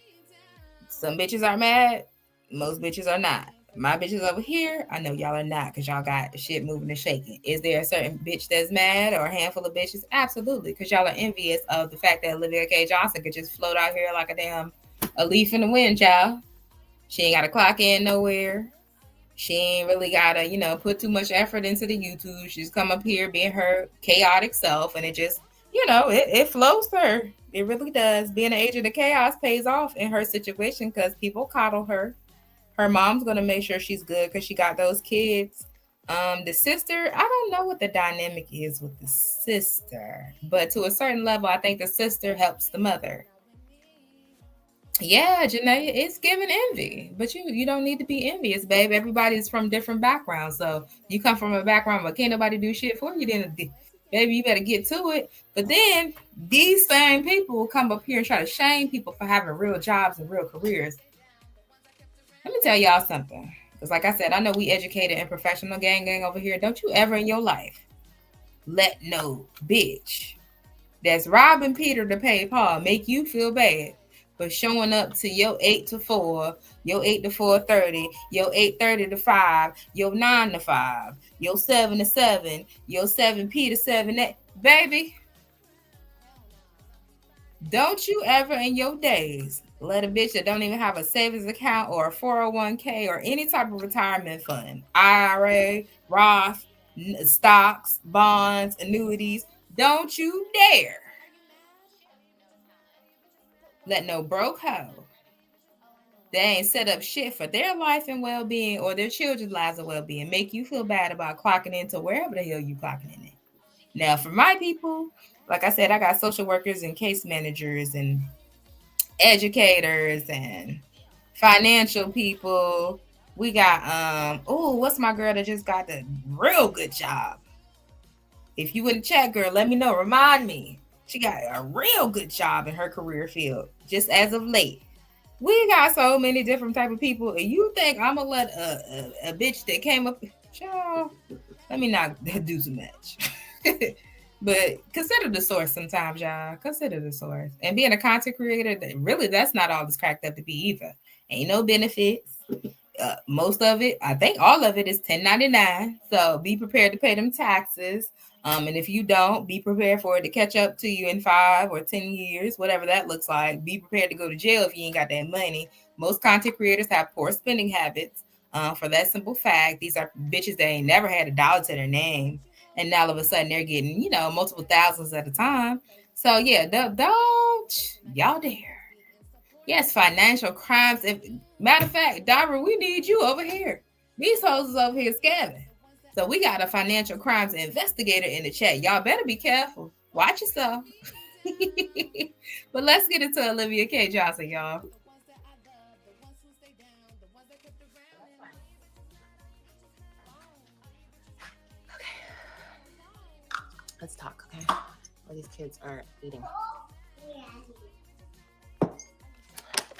Some bitches are mad. Most bitches are not. My bitches over here, I know y'all are not because y'all got the shit moving and shaking. Is there a certain bitch that's mad or a handful of bitches? Absolutely, because y'all are envious of the fact that Olivia K. Johnson could just float out here like a leaf in the wind, child. She ain't got to clock in nowhere. She ain't really got to, put too much effort into the YouTube. She's come up here being her chaotic self, and it just, it flows her. It really does. Being an agent of chaos pays off in her situation because people coddle her. Her mom's going to make sure she's good because she got those kids. The sister, I don't know what the dynamic is with the sister, but to a certain level, I think the sister helps the mother. Yeah, Janae, it's giving envy, but you don't need to be envious, babe. Everybody's from different backgrounds. So you come from a background where can't nobody do shit for you, then baby, you better get to it. But then these same people will come up here and try to shame people for having real jobs and real careers. Let me tell y'all something. Because like I said, I know we educated and professional gang over here. Don't you ever in your life let no bitch that's robbing Peter to pay Paul make you feel bad for showing up to your 8 to 4, your 8 to 4:30, your 8:30 to 5, your 9 to 5, your 7 to 7, your 7P to 7A. Baby, don't you ever in your days let a bitch that don't even have a savings account or a 401k or any type of retirement fund, IRA, Roth, stocks, bonds, annuities, don't you dare let no broke hoe that ain't set up shit for their life and well-being or their children's lives and well-being make you feel bad about clocking into wherever the hell you clocking in. Now, for my people, like I said, I got social workers and case managers and educators and financial people. We got what's my girl that just got the real good job? If you wouldn't check, girl, let me know. Remind me. She got a real good job in her career field just as of late. We got so many different type of people, and you think I'm gonna let a bitch that came up, child, let me not do too much. But consider the source sometimes, y'all. Consider the source. And being a content creator, that's not all it's cracked up to be either. Ain't no benefits. Most of it, I think all of it is 1099. So be prepared to pay them taxes. And if you don't, be prepared for it to catch up to you in 5 or 10 years, whatever that looks like. Be prepared to go to jail if you ain't got that money. Most content creators have poor spending habits. For that simple fact, these are bitches that ain't never had $1 to their name. And now all of a sudden they're getting, multiple thousands at a time. So yeah, don't y'all dare. Yes, financial crimes. Matter of fact, Dara, we need you over here. These hoes is over here scamming. So we got a financial crimes investigator in the chat. Y'all better be careful. Watch yourself. But let's get into Olivia K. Johnson, y'all. Okay. Let's talk, okay? Well, these kids are eating.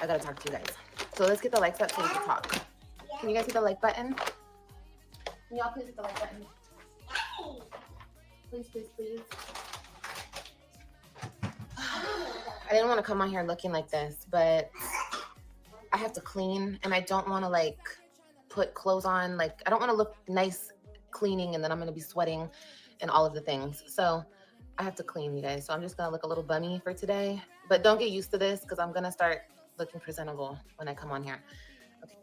I gotta talk to you guys. So let's get the likes up so we can talk. Can you guys hit the like button? Can y'all please hit the like button? Please, please, please. I didn't want to come on here looking like this, but I have to clean and I don't want to like put clothes on. Like I don't want to look nice cleaning and then I'm going to be sweating and all of the things. So I have to clean, you guys. So I'm just going to look a little bummy for today, but don't get used to this because I'm going to start looking presentable when I come on here. Okay.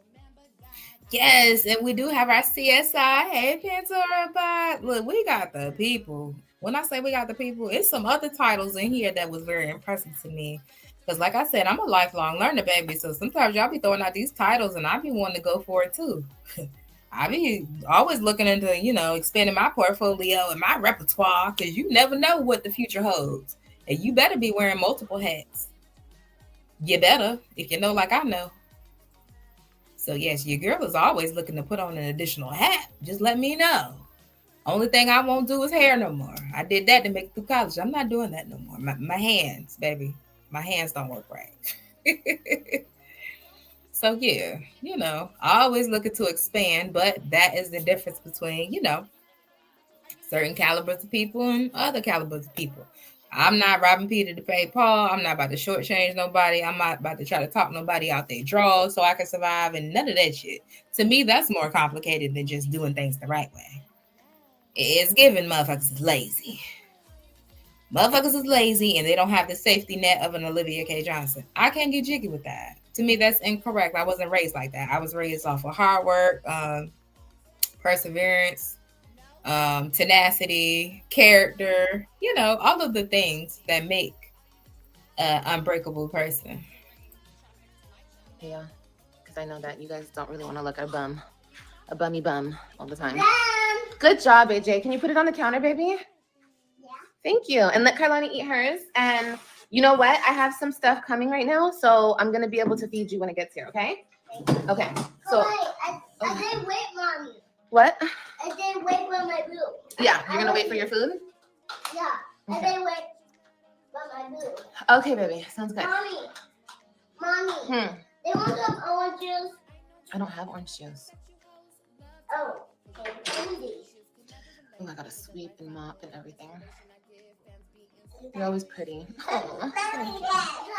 Yes, and we do have our CSI. Hey, Pantora Bot. Look, we got the people. When I say we got the people, it's some other titles in here that was very impressive to me. Because like I said, I'm a lifelong learner, baby. So sometimes y'all be throwing out these titles and I be wanting to go for it too. I be always looking into, expanding my portfolio and my repertoire because you never know what the future holds. And you better be wearing multiple hats. You better, if you know like I know. So yes, your girl is always looking to put on an additional hat. Just let me know. Only thing I won't do is hair no more. I did that to make it through college. I'm not doing that no more. My hands, baby. My hands don't work right. So yeah, I always looking to expand, but that is the difference between, certain calibers of people and other calibers of people. I'm not robbing Peter to pay Paul. I'm not about to shortchange nobody. I'm not about to try to talk nobody out their draws so I can survive and none of that shit. To me, that's more complicated than just doing things the right way. It's giving motherfuckers is lazy. Motherfuckers is lazy and they don't have the safety net of an Olivia K. Johnson. I can't get jiggy with that. To me, that's incorrect. I wasn't raised like that. I was raised off of hard work, perseverance, tenacity, character, all of the things that make an unbreakable person. Yeah, because I know that you guys don't really want to look at a bummy bum all the time. Good job, AJ. Can you put it on the counter, baby? Yeah. Thank you. And let Carlani eat hers. And you know what? I have some stuff coming right now, so I'm going to be able to feed you when it gets here, okay? Okay. So, I didn't wait, Mommy. What? I didn't wait for my food. Yeah, you're going to wait for your food? Yeah, I didn't wait for my food. Okay, baby. Sounds good. Mommy. They want some orange juice? I don't have orange juice. Oh, okay. Oh, I got to sweep and mop and everything. You're always pretty. Oh.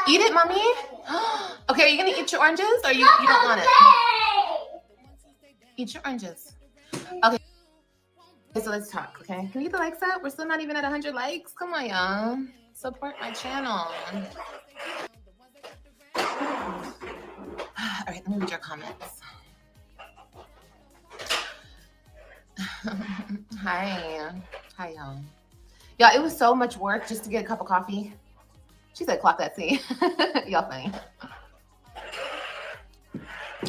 Eat it, Mommy. Okay, are you going to eat your oranges or you don't want it? Eat your oranges. Okay. So let's talk, okay? Can we get the likes up? We're still not even at 100 likes. Come on, y'all. Support my channel. All right, let me read your comments. Hi, y'all. Y'all, it was so much work just to get a cup of coffee. She said, clock that C. Y'all funny.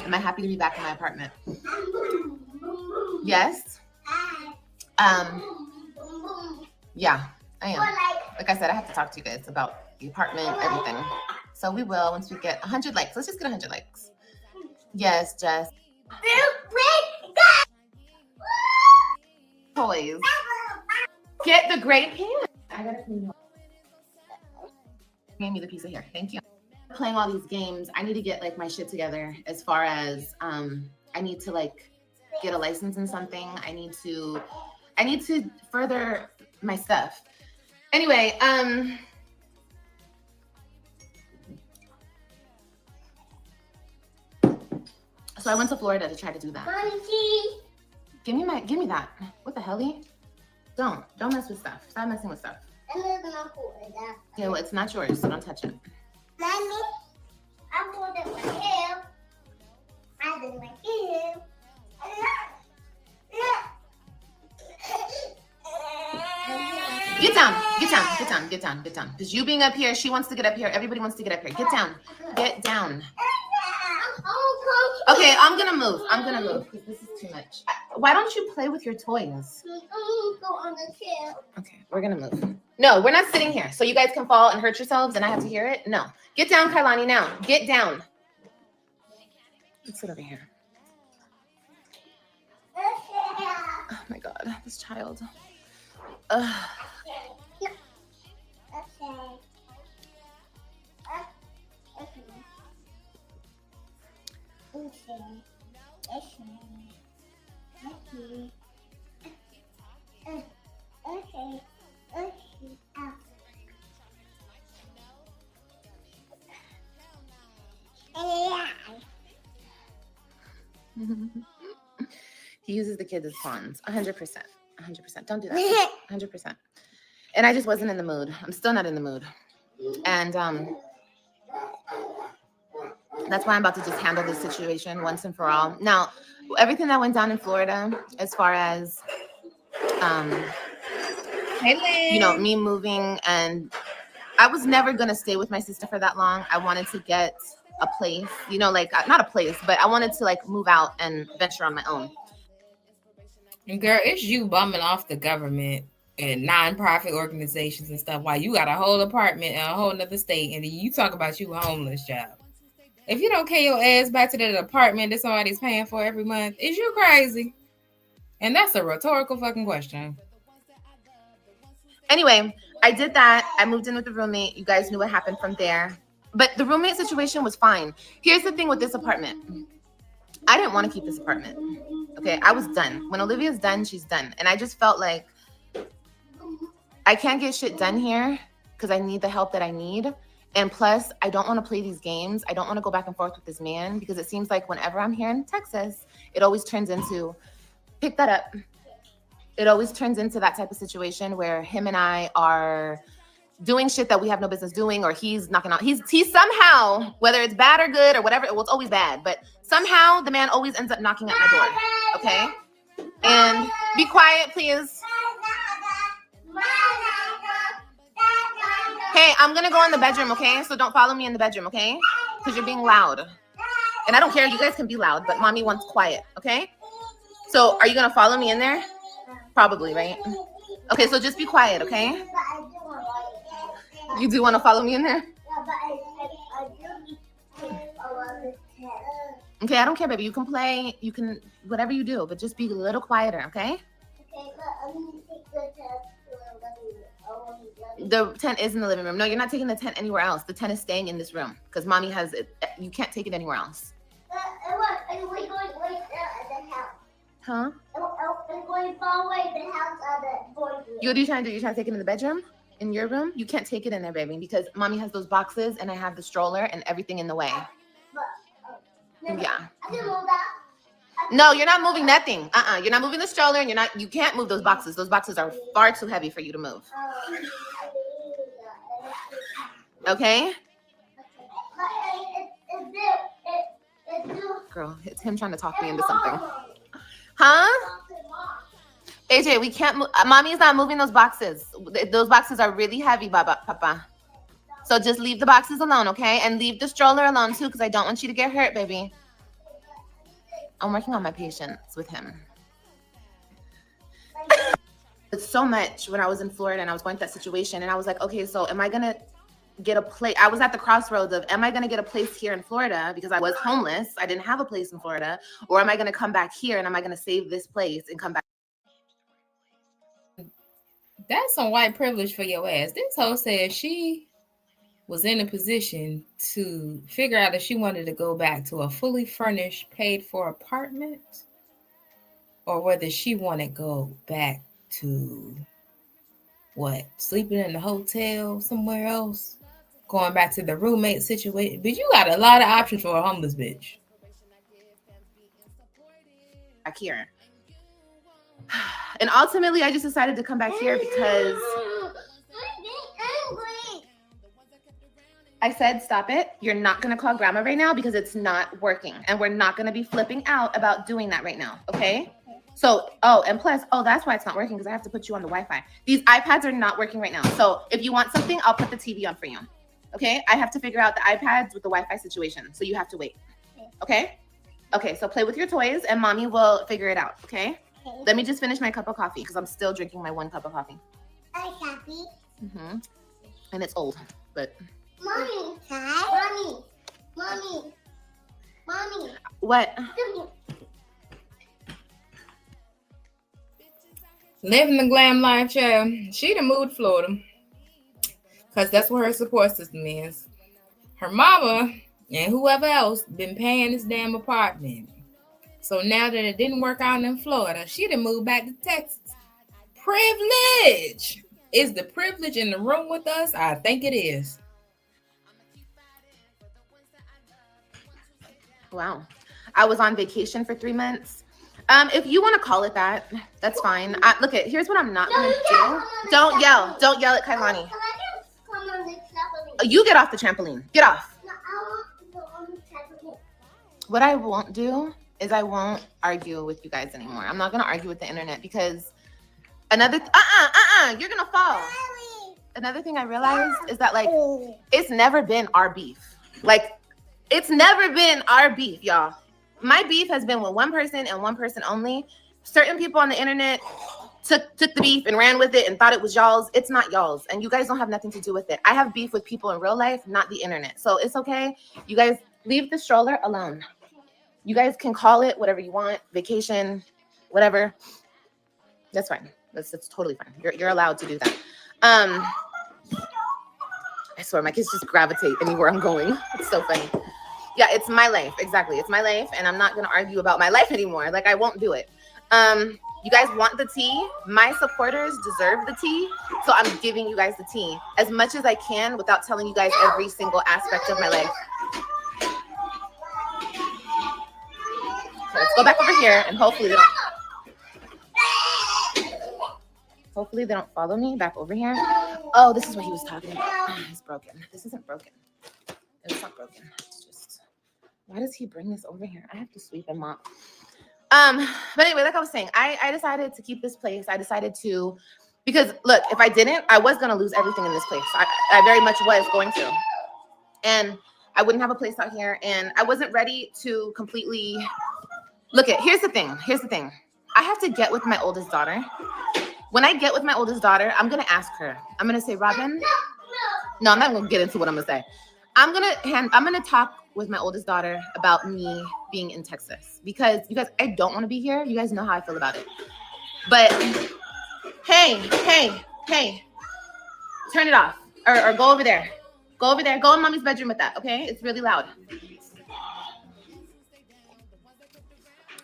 Am I happy to be back in my apartment? Yes. Yeah, I am. Like I said, I have to talk to you guys about the apartment, everything. So we will once we get 100 likes. Let's just get 100 likes. Yes, Jess. Toys. Get the great pan. I gotta clean up. Give me the piece of hair. Thank you. Playing all these games. I need to get like my shit together as far as I need to like get a license in something. I need to further my stuff. Anyway, so I went to Florida to try to do that. Mommy, Give me that. What the hell? Don't mess with stuff. Stop messing with stuff. And there's no food in that. Okay, well, it's not yours, so don't touch it. Mommy, I put it in my hair. I did my hair. Get down. Because you being up here, she wants to get up here. Everybody wants to get up here. Get down. Okay, I'm gonna move. Because this is too much. Why don't you play with your toys? Go on the chair. Okay, we're gonna move. No, we're not sitting here. So you guys can fall and hurt yourselves and I have to hear it? No. Get down, Kailani, now. Get down. Let's sit over here. Oh my God, this child. He uses the kids as pawns. 100%. Don't do that. 100%. And I just wasn't in the mood. I'm still not in the mood. And that's why I'm about to just handle this situation once and for all. Now, everything that went down in Florida, as far as, me moving, and I was never going to stay with my sister for that long. I wanted to get a place, not a place, but I wanted to move out and venture on my own. Girl, it's you bumming off the government and nonprofit organizations and stuff while you got a whole apartment in a whole nother state, and then you talk about you homeless, child. If you don't carry your ass back to that apartment that somebody's paying for every month, is you crazy? And that's a rhetorical fucking question. Anyway, I did that. I moved in with the roommate. You guys knew what happened from there. But the roommate situation was fine. Here's the thing with this apartment. I didn't want to keep this apartment. Okay, I was done. When Olivia's done, she's done. And I just felt like I can't get shit done here because I need the help that I need. And plus, I don't want to play these games. I don't want to go back and forth with this man because it seems like whenever I'm here in Texas, it always turns into, pick that up. It always turns into that type of situation where him and I are doing shit that we have no business doing, or he's knocking out. He's somehow, whether it's bad or good or whatever, well, it's always bad, but somehow the man always ends up knocking at my door. Okay? And be quiet, please. Hey, I'm gonna go in the bedroom, okay? So don't follow me in the bedroom, okay? Because you're being loud. And I don't care, you guys can be loud, but mommy wants quiet, okay? So are you gonna follow me in there? Probably, right? Okay, so just be quiet, okay? You do want to follow me in there? Okay, I don't care, baby. You can play, you can, whatever you do, but just be a little quieter, okay? Okay, but I'm going to take the tent to the living room. The tent is in the living room. No, you're not taking the tent anywhere else. The tent is staying in this room because mommy has it. You can't take it anywhere else. We're going right there at the house. Huh? We're going far away the house of the boys. What are you trying to do? You trying to take it in the bedroom? In your room? You can't take it in there, baby, because mommy has those boxes and I have the stroller and everything in the way. Yeah. I can move that. No, you're not moving nothing. You're not moving the stroller, and you can't move those boxes. Those boxes are far too heavy for you to move. Okay? Girl, it's him trying to talk me into something. Huh? AJ, we can't move. Mommy's not moving those boxes. Those boxes are really heavy, Papa. So just leave the boxes alone, okay? And leave the stroller alone, too, because I don't want you to get hurt, baby. I'm working on my patience with him. It's so much when I was in Florida and I was going through that situation. And I was like, okay, so am I going to get a place? I was at the crossroads of, am I going to get a place here in Florida because I was homeless? I didn't have a place in Florida. Or am I going to come back here and am I going to save this place and come back? That's some white privilege for your ass. This hoe said she was in a position to figure out if she wanted to go back to a fully furnished, paid-for apartment, or whether she wanted to go back to, sleeping in the hotel somewhere else, going back to the roommate situation. But you got a lot of options for a homeless bitch. Back here. And ultimately, I just decided to come back here because I said, stop it. You're not going to call grandma right now because it's not working. And we're not going to be flipping out about doing that right now. Okay? So, and plus, that's why it's not working because I have to put you on the Wi-Fi. These iPads are not working right now. So if you want something, I'll put the TV on for you. Okay? I have to figure out the iPads with the Wi-Fi situation. So you have to wait. Okay? Okay, so play with your toys and mommy will figure it out. Okay? Let me just finish my cup of coffee because I'm still drinking my 1 cup of coffee. Coffee. And it's old, but... Mommy. What? Living the glam life, child. She done moved to Florida. Because that's where her support system is. Her mama and whoever else been paying this damn apartment. So now that it didn't work out in Florida, she done moved back to Texas. Privilege. Is the privilege in the room with us? I think it is. Wow. I was on vacation for 3 months. If you want to call it that, that's fine. Look, here's what I'm not going to do. Don't yell. Don't yell at Kailani. Can I just come on the trampoline? You get off the trampoline. Get off. No, I want to go on the trampoline. What I won't do is I won't argue with you guys anymore. I'm not going to argue with the internet because you're going to fall. Another thing I realized is that, like, it's never been our beef. Like, it's never been our beef, y'all. My beef has been with one person and one person only. Certain people on the internet took the beef and ran with it and thought it was y'all's. It's not y'all's, and you guys don't have nothing to do with it. I have beef with people in real life, not the internet. So it's okay. You guys leave the stroller alone. You guys can call it whatever you want, vacation, whatever. That's fine. That's totally fine. You're allowed to do that. I swear my kids just gravitate anywhere I'm going. It's so funny. Yeah, it's my life. Exactly. It's my life. And I'm not going to argue about my life anymore. Like, I won't do it. You guys want the tea. My supporters deserve the tea. So I'm giving you guys the tea as much as I can without telling you guys every single aspect of my life. So let's go back over here and hopefully they don't follow me back over here. Oh, this is what he was talking about. It's broken. This isn't broken. It's not broken. It's just, why does he bring this over here? I have to sweep and mop. But anyway, like I was saying, I decided to keep this place. I decided to, because look, if I didn't, I was going to lose everything in this place. I very much was going to. And I wouldn't have a place out here. And I wasn't ready to completely, here's the thing. I have to get with my oldest daughter. When I get with my oldest daughter, I'm going to ask her. I'm going to say, Robin. No, I'm not going to get into what I'm going to say. I'm going to talk with my oldest daughter about me being in Texas because you guys, I don't want to be here. You guys know how I feel about it. But hey, turn it off or go over there. Go over there. Go in mommy's bedroom with that. Okay. It's really loud.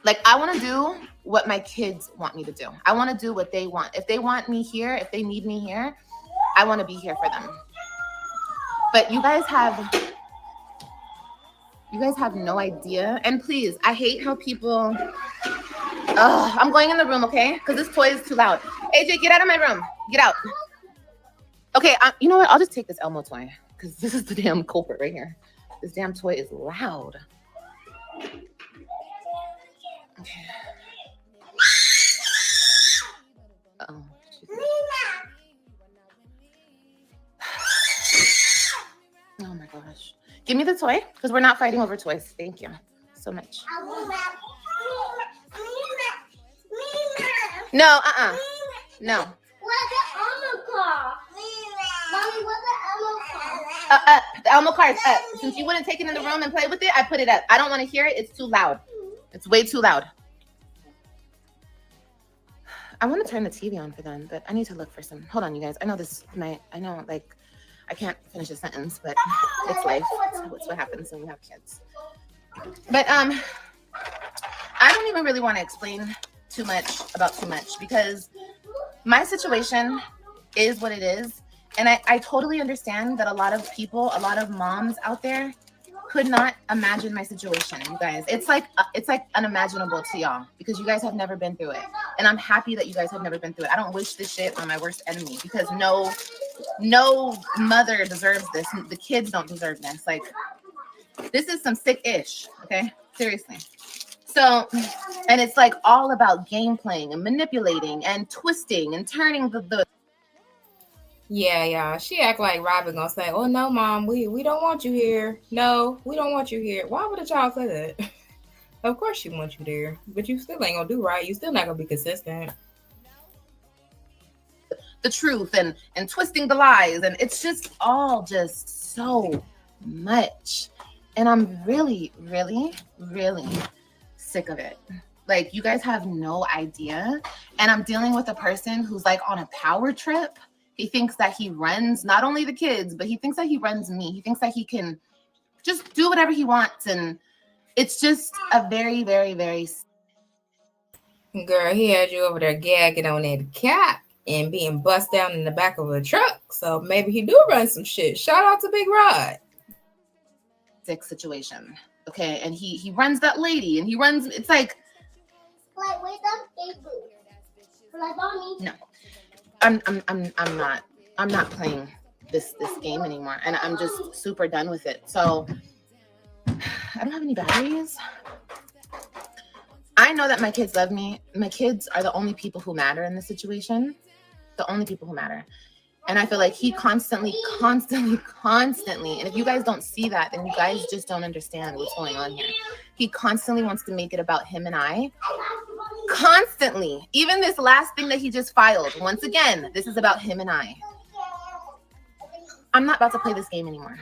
Like, I want to do what my kids want me to do. I want to do what they want. If they want me here, if they need me here, I want to be here for them. But you guys have no idea. And please, I hate how people, I'm going in the room, okay? Because this toy is too loud. AJ, get out of my room. Get out. Okay, you know what? I'll just take this Elmo toy because this is the damn culprit right here. This damn toy is loud. Okay. Oh, oh my gosh. Give me the toy because we're not fighting over toys. Thank you so much. No, no. Where's the Elmo car? Mommy, where's the Elmo car? Up. The Elmo car is up. Since you wouldn't take it in the room and play with it, I put it up. I don't want to hear it. It's too loud. It's way too loud. I want to turn the TV on for them, but I need to look for some. Hold on, you guys. I know like, I can't finish a sentence, but it's life. It's what happens when you have kids. But I don't even really want to explain too much because my situation is what it is. And I totally understand that a lot of moms out there could not imagine my situation, you guys. It's like unimaginable to y'all because you guys have never been through it. And I'm happy that you guys have never been through it. I don't wish this shit on my worst enemy, because no mother deserves this. The kids don't deserve this. Like, this is some sick ish. Okay, seriously. So, and it's like all about game playing and manipulating and twisting and turning the Yeah. She act like Robin gonna say, "Oh no, mom, we don't want you here. No, we don't want you here." Why would a child say that? Of course she wants you there, but you still ain't gonna do right. You still not gonna be consistent. the truth and twisting the lies, and it's just all just so much. And I'm really, really, really sick of it. Like, you guys have no idea. And I'm dealing with a person who's like on a power trip. He thinks that he runs not only the kids, but he thinks that he runs me. He thinks that he can just do whatever he wants. And it's just a very, very, very... Girl, he had you over there gagging on that cap and being bust down in the back of a truck. So maybe he do run some shit. Shout out to Big Rod. sick situation. Okay, and he runs that lady, and he runs. It's like where's the Facebook? Like, mommy. no, I'm not playing this game anymore, and I'm just super done with it. So I don't have any batteries. I know that my kids love me. My kids are the only people who matter in this situation. The only people who matter. And I feel like he constantly, and if you guys don't see that, then you guys just don't understand what's going on here. He constantly wants to make it about him and I. Constantly. Even this last thing that he just filed, once again, this is about him and I. I'm not about to play this game anymore.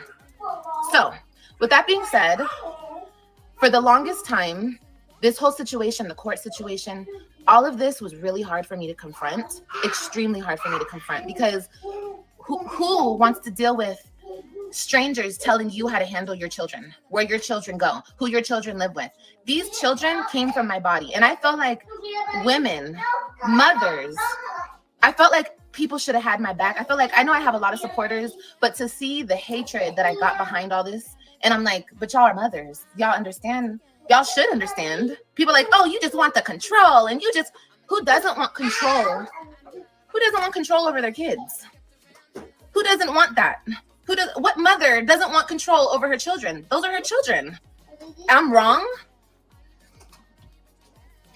So, with that being said, for the longest time, this whole situation, the court situation, all of this was really hard for me to confront, extremely hard for me to confront, because who wants to deal with strangers telling you how to handle your children, where your children go, who your children live with? These children came from my body, and I felt like women, mothers, I felt like people should have had my back. I feel like, I know I have a lot of supporters, but to see the hatred that I got behind all this, and I'm like, but y'all are mothers. Y'all understand. Y'all should understand. People are like, oh, you just want the control, and who doesn't want control? Who doesn't want control over their kids? Who doesn't want that? What mother doesn't want control over her children? Those are her children. I'm wrong.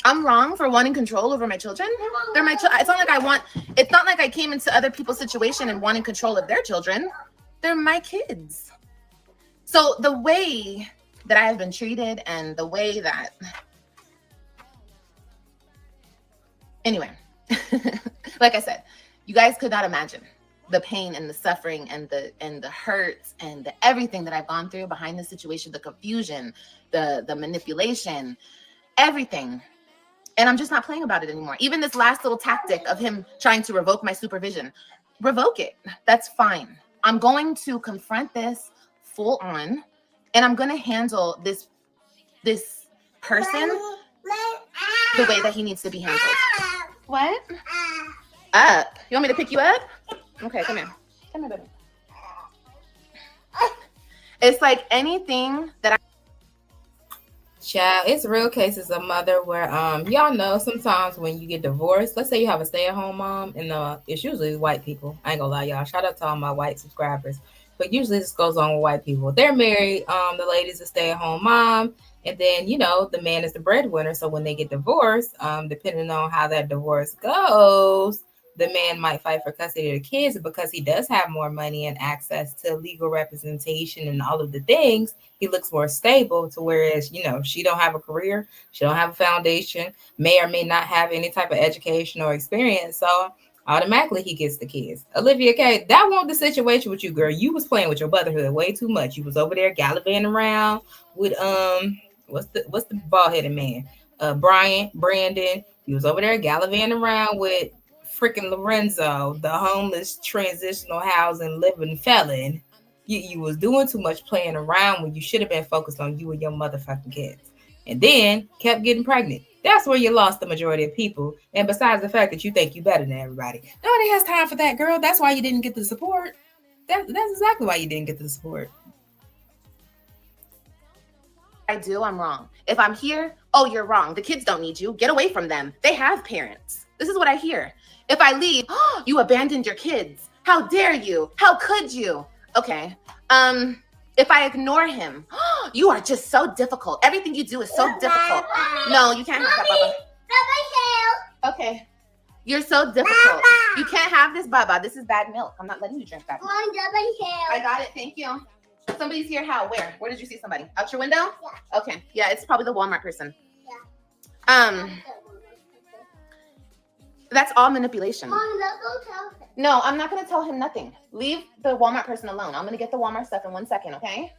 I'm wrong for wanting control over my children. They're my children. It's not like I came into other people's situation and wanting control of their children. They're my kids. So the way that I have been treated, and the way that, anyway, like I said, you guys could not imagine the pain and the suffering and the hurts and the everything that I've gone through behind the situation, the confusion, the manipulation, everything. And I'm just not playing about it anymore. Even this last little tactic of him trying to revoke my supervision, revoke it. That's fine. I'm going to confront this full on, and I'm going to handle this person the way that he needs to be handled. What? Up. You want me to pick you up? Okay, come here. Come here, baby. It's like anything that I... Child, it's real cases of mother where y'all know sometimes when you get divorced, let's say you have a stay-at-home mom, and it's usually white people. I ain't gonna lie, y'all. Shout out to all my white subscribers. But usually this goes on with white people. They're married, the lady's a stay-at-home mom, and then the man is the breadwinner. So when they get divorced, depending on how that divorce goes, the man might fight for custody of the kids, because he does have more money and access to legal representation and all of the things. He looks more stable, to whereas, she don't have a career, she don't have a foundation, may or may not have any type of education or experience. So automatically he gets the kids. Olivia K, that wasn't the situation with you, girl. You was playing with your motherhood way too much. You was over there gallivanting around with what's the bald-headed man? Brandon. You was over there gallivanting around with freaking Lorenzo, the homeless transitional housing living felon. You was doing too much playing around when you should have been focused on you and your motherfucking kids. And then kept getting pregnant. That's where you lost the majority of people. And besides the fact that you think you better than everybody. Nobody has time for that, girl. That's why you didn't get the support. That's exactly why you didn't get the support. I do, I'm wrong. If I'm here, oh, you're wrong. The kids don't need you. Get away from them. They have parents. This is what I hear. If I leave, oh, you abandoned your kids. How dare you? How could you? Okay. If I ignore him, oh, you are just so difficult. Everything you do is so difficult. No, you can't have that, Baba. Okay. You're so difficult. You can't have this, Baba. This is bad milk. I'm not letting you drink that. I got it. Thank you. Somebody's here. How? Where? Where did you see somebody? Out your window? Yeah. Okay. Yeah, it's probably the Walmart person. Yeah. That's all manipulation. Mom, let's go tell him. No, I'm not going to tell him nothing. Leave the Walmart person alone. I'm going to get the Walmart stuff in 1 second, okay?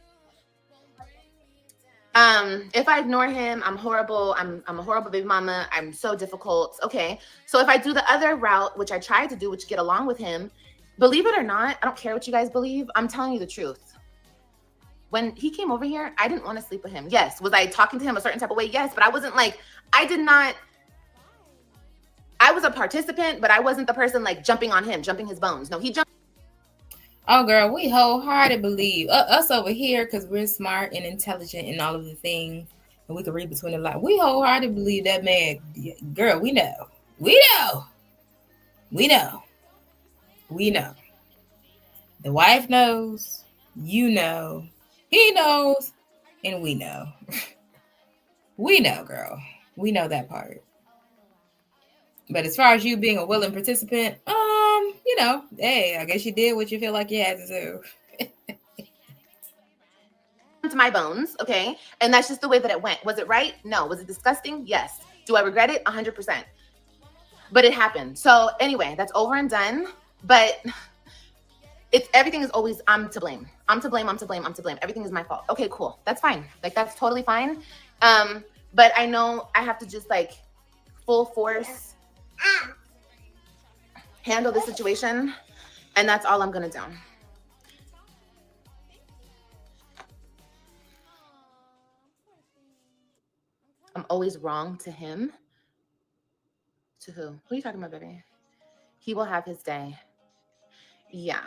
If I ignore him, I'm horrible. I'm a horrible baby mama. I'm so difficult. Okay. So if I do the other route, which I tried to do, which get along with him, believe it or not, I don't care what you guys believe. I'm telling you the truth. When he came over here, I didn't want to sleep with him. Yes. Was I talking to him a certain type of way? Yes. But I wasn't like, I was a participant, but I wasn't the person like jumping on him, jumping his bones. No, he jumped. Oh, girl, we wholeheartedly believe us over here because we're smart and intelligent and all of the things, and we can read between the lines. We wholeheartedly believe that man. Girl, we know. The wife knows. You know. He knows, and we know. We know, girl. We know that part. But as far as you being a willing participant, hey, I guess you did what you feel like you had to do. To my bones, okay? And that's just the way that it went. Was it right? No. Was it disgusting? Yes. Do I regret it? 100%. But it happened. So anyway, that's over and done. But everything is always, I'm to blame. Everything is my fault. Okay, cool. That's fine. Like, that's totally fine. But I know I have to just like full force handle the situation, and that's all I'm gonna do. I'm always wrong to him. To who? Who are you talking about, baby? He will have his day. Yeah.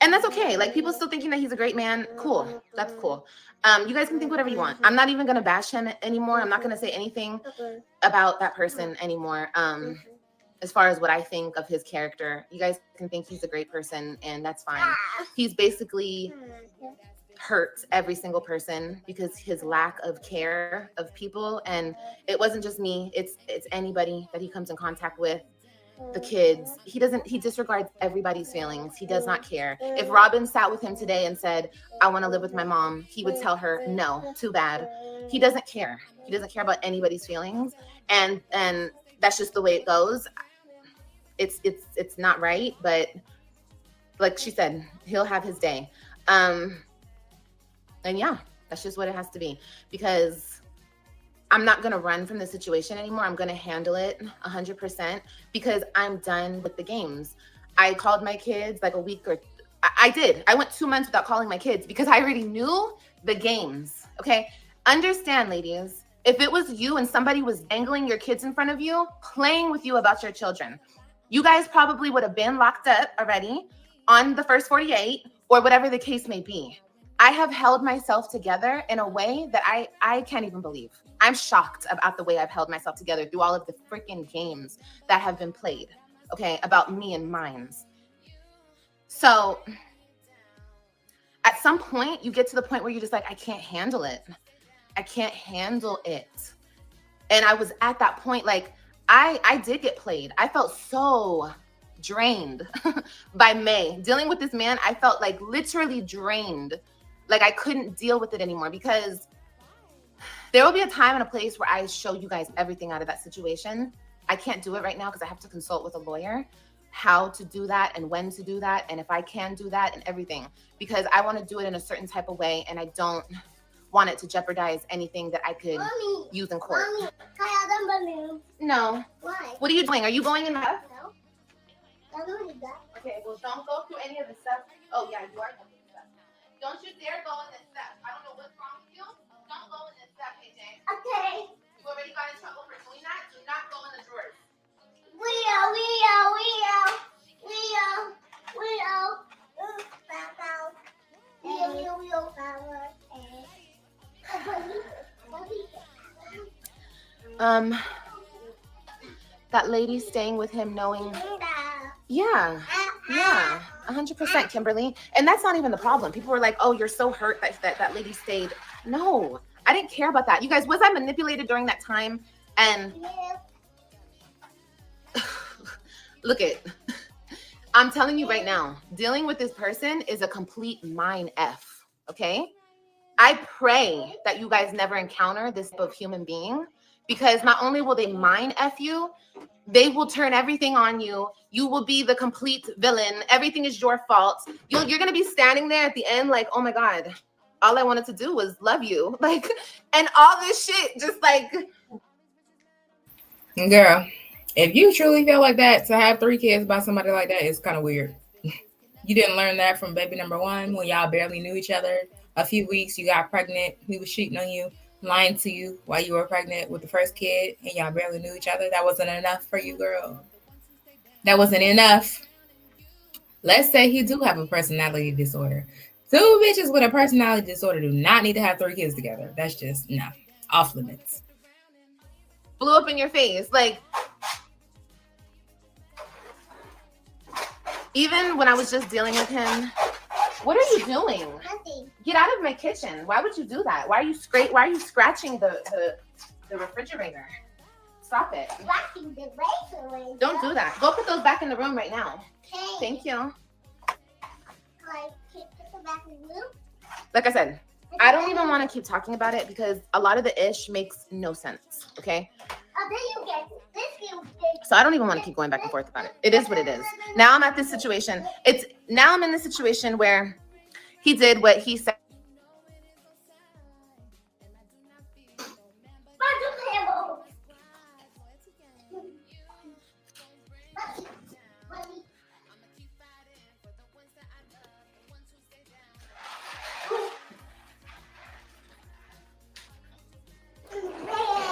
And that's okay. Like, people still thinking that he's a great man. Cool. That's cool. You guys can think whatever you want. I'm not even gonna bash him anymore. I'm not gonna say anything about that person anymore. As far as what I think of his character, you guys can think he's a great person, and that's fine. He's basically hurt every single person because his lack of care of people. And it wasn't just me, it's anybody that he comes in contact with. The kids, he disregards everybody's feelings. He does not care. If Robin sat with him today and said, I want to live with my mom, he would tell her, no, too bad. He doesn't care. He doesn't care about anybody's feelings. And that's just the way it goes. It's not right, but like she said, he'll have his day. And yeah, that's just what it has to be, because I'm not going to run from the situation anymore. I'm going to handle it 100% because I'm done with the games. I called my kids like a week or I did. I went 2 months without calling my kids because I already knew the games. Okay. Understand, ladies, if it was you and somebody was dangling your kids in front of you, playing with you about your children, you guys probably would have been locked up already on the first 48 or whatever the case may be. I have held myself together in a way that I can't even believe. I'm shocked about the way I've held myself together through all of the freaking games that have been played, okay, about me and mine. So at some point, you get to the point where you're just like, I can't handle it. I can't handle it. And I was at that point, like, I did get played. I felt so drained by May. Dealing with this man, I felt like literally drained. Like I couldn't deal with it anymore, because there will be a time and a place where I show you guys everything out of that situation. I can't do it right now because I have to consult with a lawyer how to do that and when to do that and if I can do that and everything, because I want to do it in a certain type of way and I don't want it to jeopardize anything that I could use in court. Mommy, can I have them balloons? No. Why? What are you doing? Are you going in the house? No. I don't need that. Okay, well, don't go through any of the stuff. Oh, yeah, you are going through stuff. Don't you dare go in this stuff. I don't know what's wrong with you. Don't go in this stuff, AJ. Okay. You already got in trouble for doing that. Do not go in the drawers. Leo. Power. That lady staying with him knowing, yeah, 100%, Kimberly. And that's not even the problem. People were like, oh, you're so hurt that lady stayed. No, I didn't care about that. You guys, was I manipulated during that time? And look it. I'm telling you right now, dealing with this person is a complete mind F, okay? I pray that you guys never encounter this type of human being, because not only will they mind F you, they will turn everything on you. You will be the complete villain. Everything is your fault. You're going to be standing there at the end like, oh my God, all I wanted to do was love you. Like, and all this shit just like. Girl, if you truly feel like that, to have 3 kids by somebody like that is kind of weird. You didn't learn that from baby number 1 when y'all barely knew each other. A few weeks, you got pregnant. He was cheating on you, lying to you while you were pregnant with the first kid, and y'all barely knew each other. That wasn't enough for you, girl. That wasn't enough. Let's say he do have a personality disorder. 2 bitches with a personality disorder do not need to have 3 kids together. That's just, no, off limits. Blew up in your face. Like, even when I was just dealing with him, what are you doing? Nothing. Get out of my kitchen. Why would you do that? Why are you scratching the refrigerator? Stop it. Scratching the razor. Don't do that. Go put those back in the room right now. Okay. Thank you. Like, can you put them back in the room? Like I said, I don't even want to keep talking about it because a lot of the ish makes no sense, okay? Oh, then you get this. So I don't even want to keep going back and forth about it. It is what it is. Now I'm at this situation. Now I'm in this situation where he did what he said.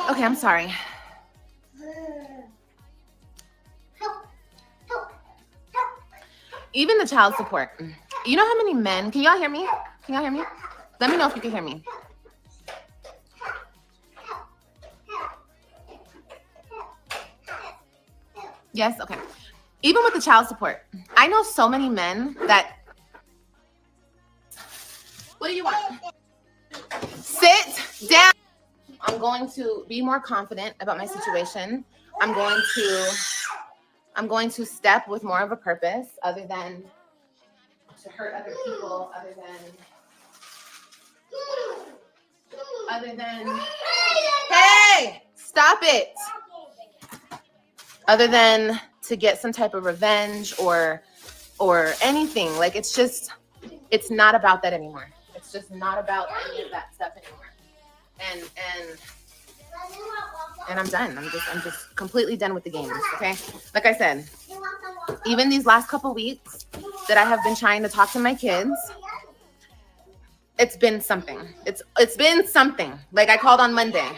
Okay, I'm sorry. Even the child support. You know how many men, can y'all hear me? Can y'all hear me? Let me know if you can hear me. Yes, okay. Even with the child support, I know so many men that, what do you want? Sit down. I'm going to be more confident about my situation. I'm going to step with more of a purpose other than to hurt other people, other than, hey, stop it. Other than to get some type of revenge or anything. Like, it's not about that anymore. It's just not about any of that stuff anymore. And I'm done. I'm just completely done with the games, okay? Like I said, even these last couple weeks that I have been trying to talk to my kids, it's been something. It's been something. Like, I called on Monday.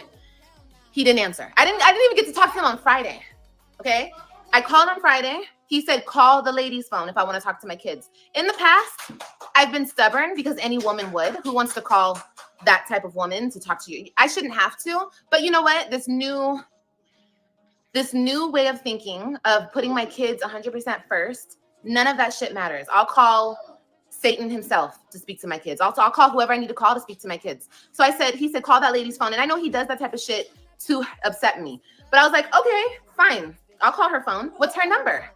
He didn't answer. I didn't even get to talk to him on Friday. Okay? I called on Friday. He said, call the lady's phone if I want to talk to my kids. In the past, I've been stubborn because any woman would. Who wants to call that type of woman to talk to you? I shouldn't have to. But you know what? This new way of thinking of putting my kids 100% first, none of that shit matters. I'll call Satan himself to speak to my kids. Also, I'll call whoever I need to call to speak to my kids. So he said, call that lady's phone. And I know he does that type of shit to upset me. But I was like, okay, fine. I'll call her phone. What's her number?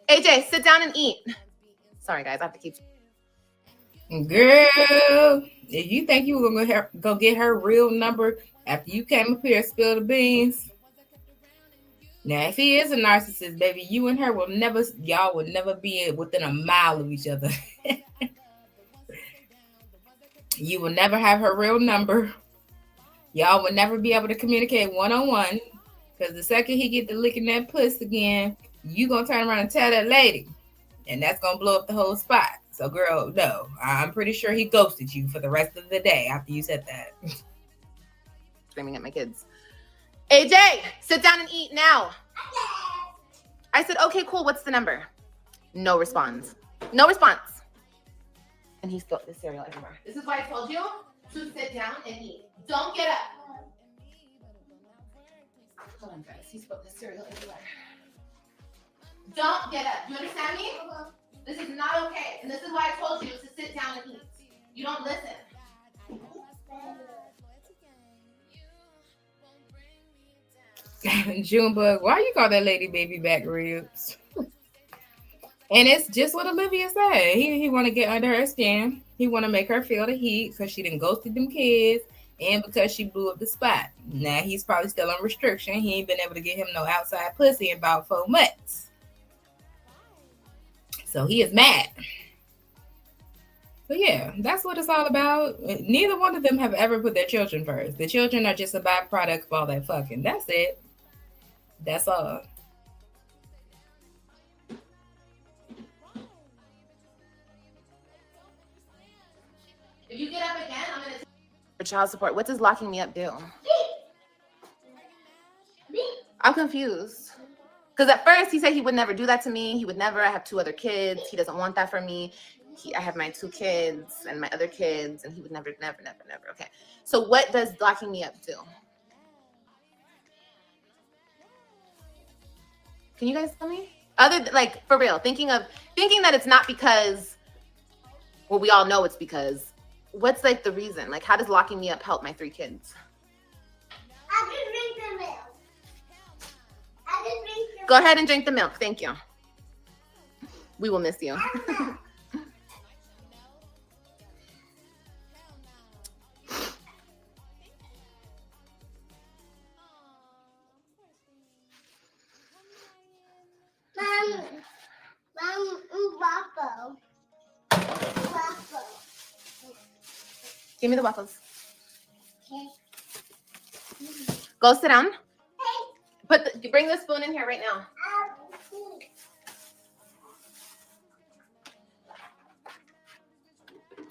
AJ, sit down and eat. Sorry, guys. I have to keep. Girl, if you think you were going to go get her real number after you came up here and spilled the beans. Now, if he is a narcissist, baby, you and her y'all will never be within a mile of each other. You will never have her real number. Y'all will never be able to communicate one-on-one. Because the second he get to licking that puss again, you going to turn around and tell that lady. And that's going to blow up the whole spot. So, girl, no. I'm pretty sure he ghosted you for the rest of the day after you said that. Screaming at my kids. AJ, sit down and eat now. I said, okay, cool. What's the number? No response. No response. And he spilled the cereal everywhere. This is why I told you to sit down and eat. Don't get up. Hold on, guys. He spilled his cereal everywhere. Don't get up. You understand me? This is not okay. And this is why I told you to sit down and eat. You don't listen. Junebug, why you call that lady baby back ribs? And it's just what Olivia said. He want to get under her skin. He want to make her feel the heat because she didn't ghosted them kids and because she blew up the spot. Now he's probably still on restriction. He ain't been able to get him no outside pussy in about 4 months. So he is mad. But yeah, that's what it's all about. Neither one of them have ever put their children first. The children are just a byproduct of all that fucking. That's it. That's all. If you get up again, I'm gonna for child support. What does locking me up do? I'm confused. Because at first he said he would never do that to me. He would never. I have 2 other kids. He doesn't want that for me. I have my 2 kids and my other kids, and he would never. Okay. So what does locking me up do? Can you guys tell me? Other than, like, for real, thinking that it's not because, well, we all know it's because. What's like the reason? Like, how does locking me up help my 3 kids? I can drink the milk. Go ahead and drink the milk. Thank you. We will miss you. Waffle. Give me the waffles. Okay. Go sit down. Bring the spoon in here right now.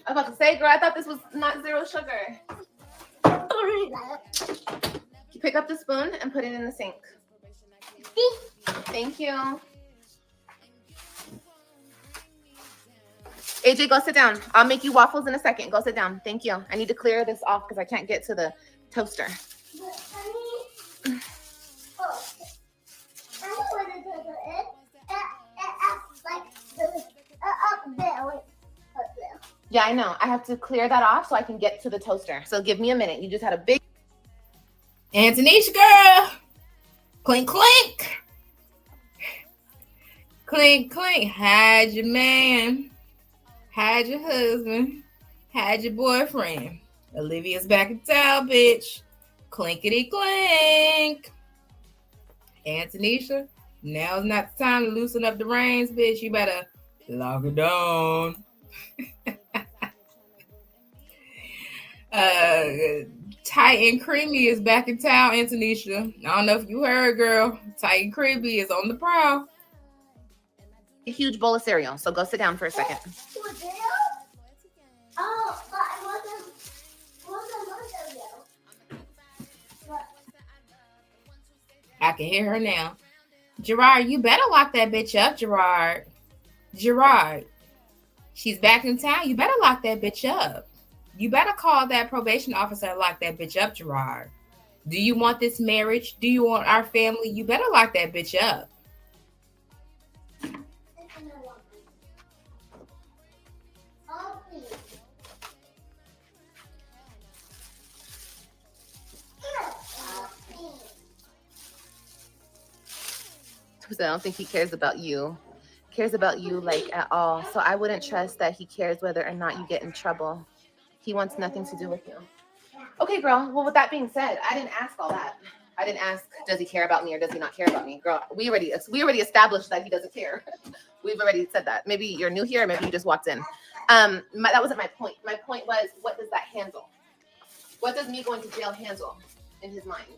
I was about to say, girl, I thought this was not 0 sugar. You pick up the spoon and put it in the sink. Thank you. AJ, go sit down. I'll make you waffles in a second. Go sit down. Thank you. I need to clear this off because I can't get to the toaster. Yeah, I know. I have to clear that off so I can get to the toaster. So give me a minute. You just had a big... Antonisha, girl. Clink, clink. Clink, clink. Hide your man. Hide your husband. Hide your boyfriend. Olivia's back in town, bitch. Clinkety clink. Antonisha, now's not the time to loosen up the reins, bitch. You better lock it down. Tight and Creamy is back in town, Antonisha. I don't know if you heard, girl. Tight and Creamy is on the prowl. A huge bowl of cereal, so go sit down for a second. Oh, but I wasn't I can hear her now. Gerard, you better lock that bitch up, Gerard. Gerard, she's back in town. You better lock that bitch up. You better call that probation officer and lock that bitch up, Gerard. Do you want this marriage? Do you want our family? You better lock that bitch up. I don't think he cares about you. Cares about you like at all. So I wouldn't trust that he cares whether or not you get in trouble. He wants nothing to do with you. Okay, girl. Well, with that being said, I didn't ask all that. I didn't ask, does he care about me or does he not care about me? Girl, we already established that he doesn't care. We've already said that. Maybe you're new here, or maybe you just walked in. That wasn't my point. My point was, what does that handle? What does me going to jail handle in his mind?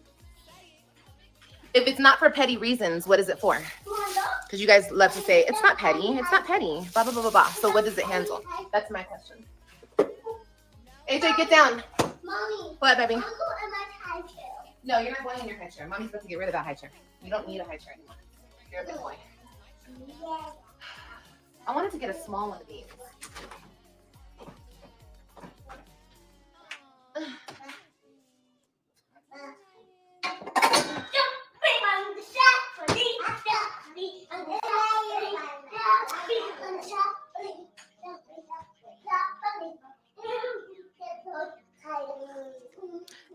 If it's not for petty reasons, what is it for? Because you guys love to say, it's not petty. It's not petty. Blah, blah, blah, blah, blah. So what does it handle? That's my question. AJ, get down. Mommy. What, baby? I'm going in my high chair. No, you're not going in your high chair. Mommy's about to get rid of that high chair. You don't need a high chair anymore. You're a big boy. Yeah. I wanted to get a small one of these.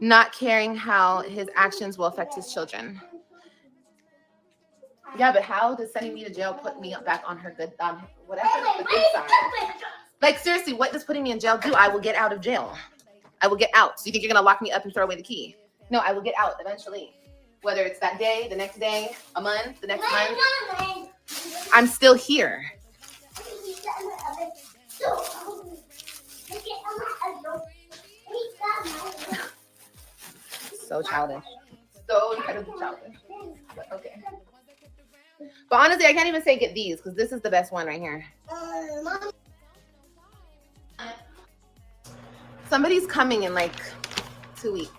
not caring how his actions will affect his children. Yeah, but how does sending me to jail put me back on her good, whatever, the good side? Like, seriously, what does putting me in jail do? I will get out of jail. I will get out. So you think you're going to lock me up and throw away the key? No, I will get out eventually. Whether it's that day, the next day, a month, the next month, I'm still here. So childish. So incredibly childish. But okay. But honestly, I can't even say get these because this is the best one right here. Somebody's coming in like 2 weeks.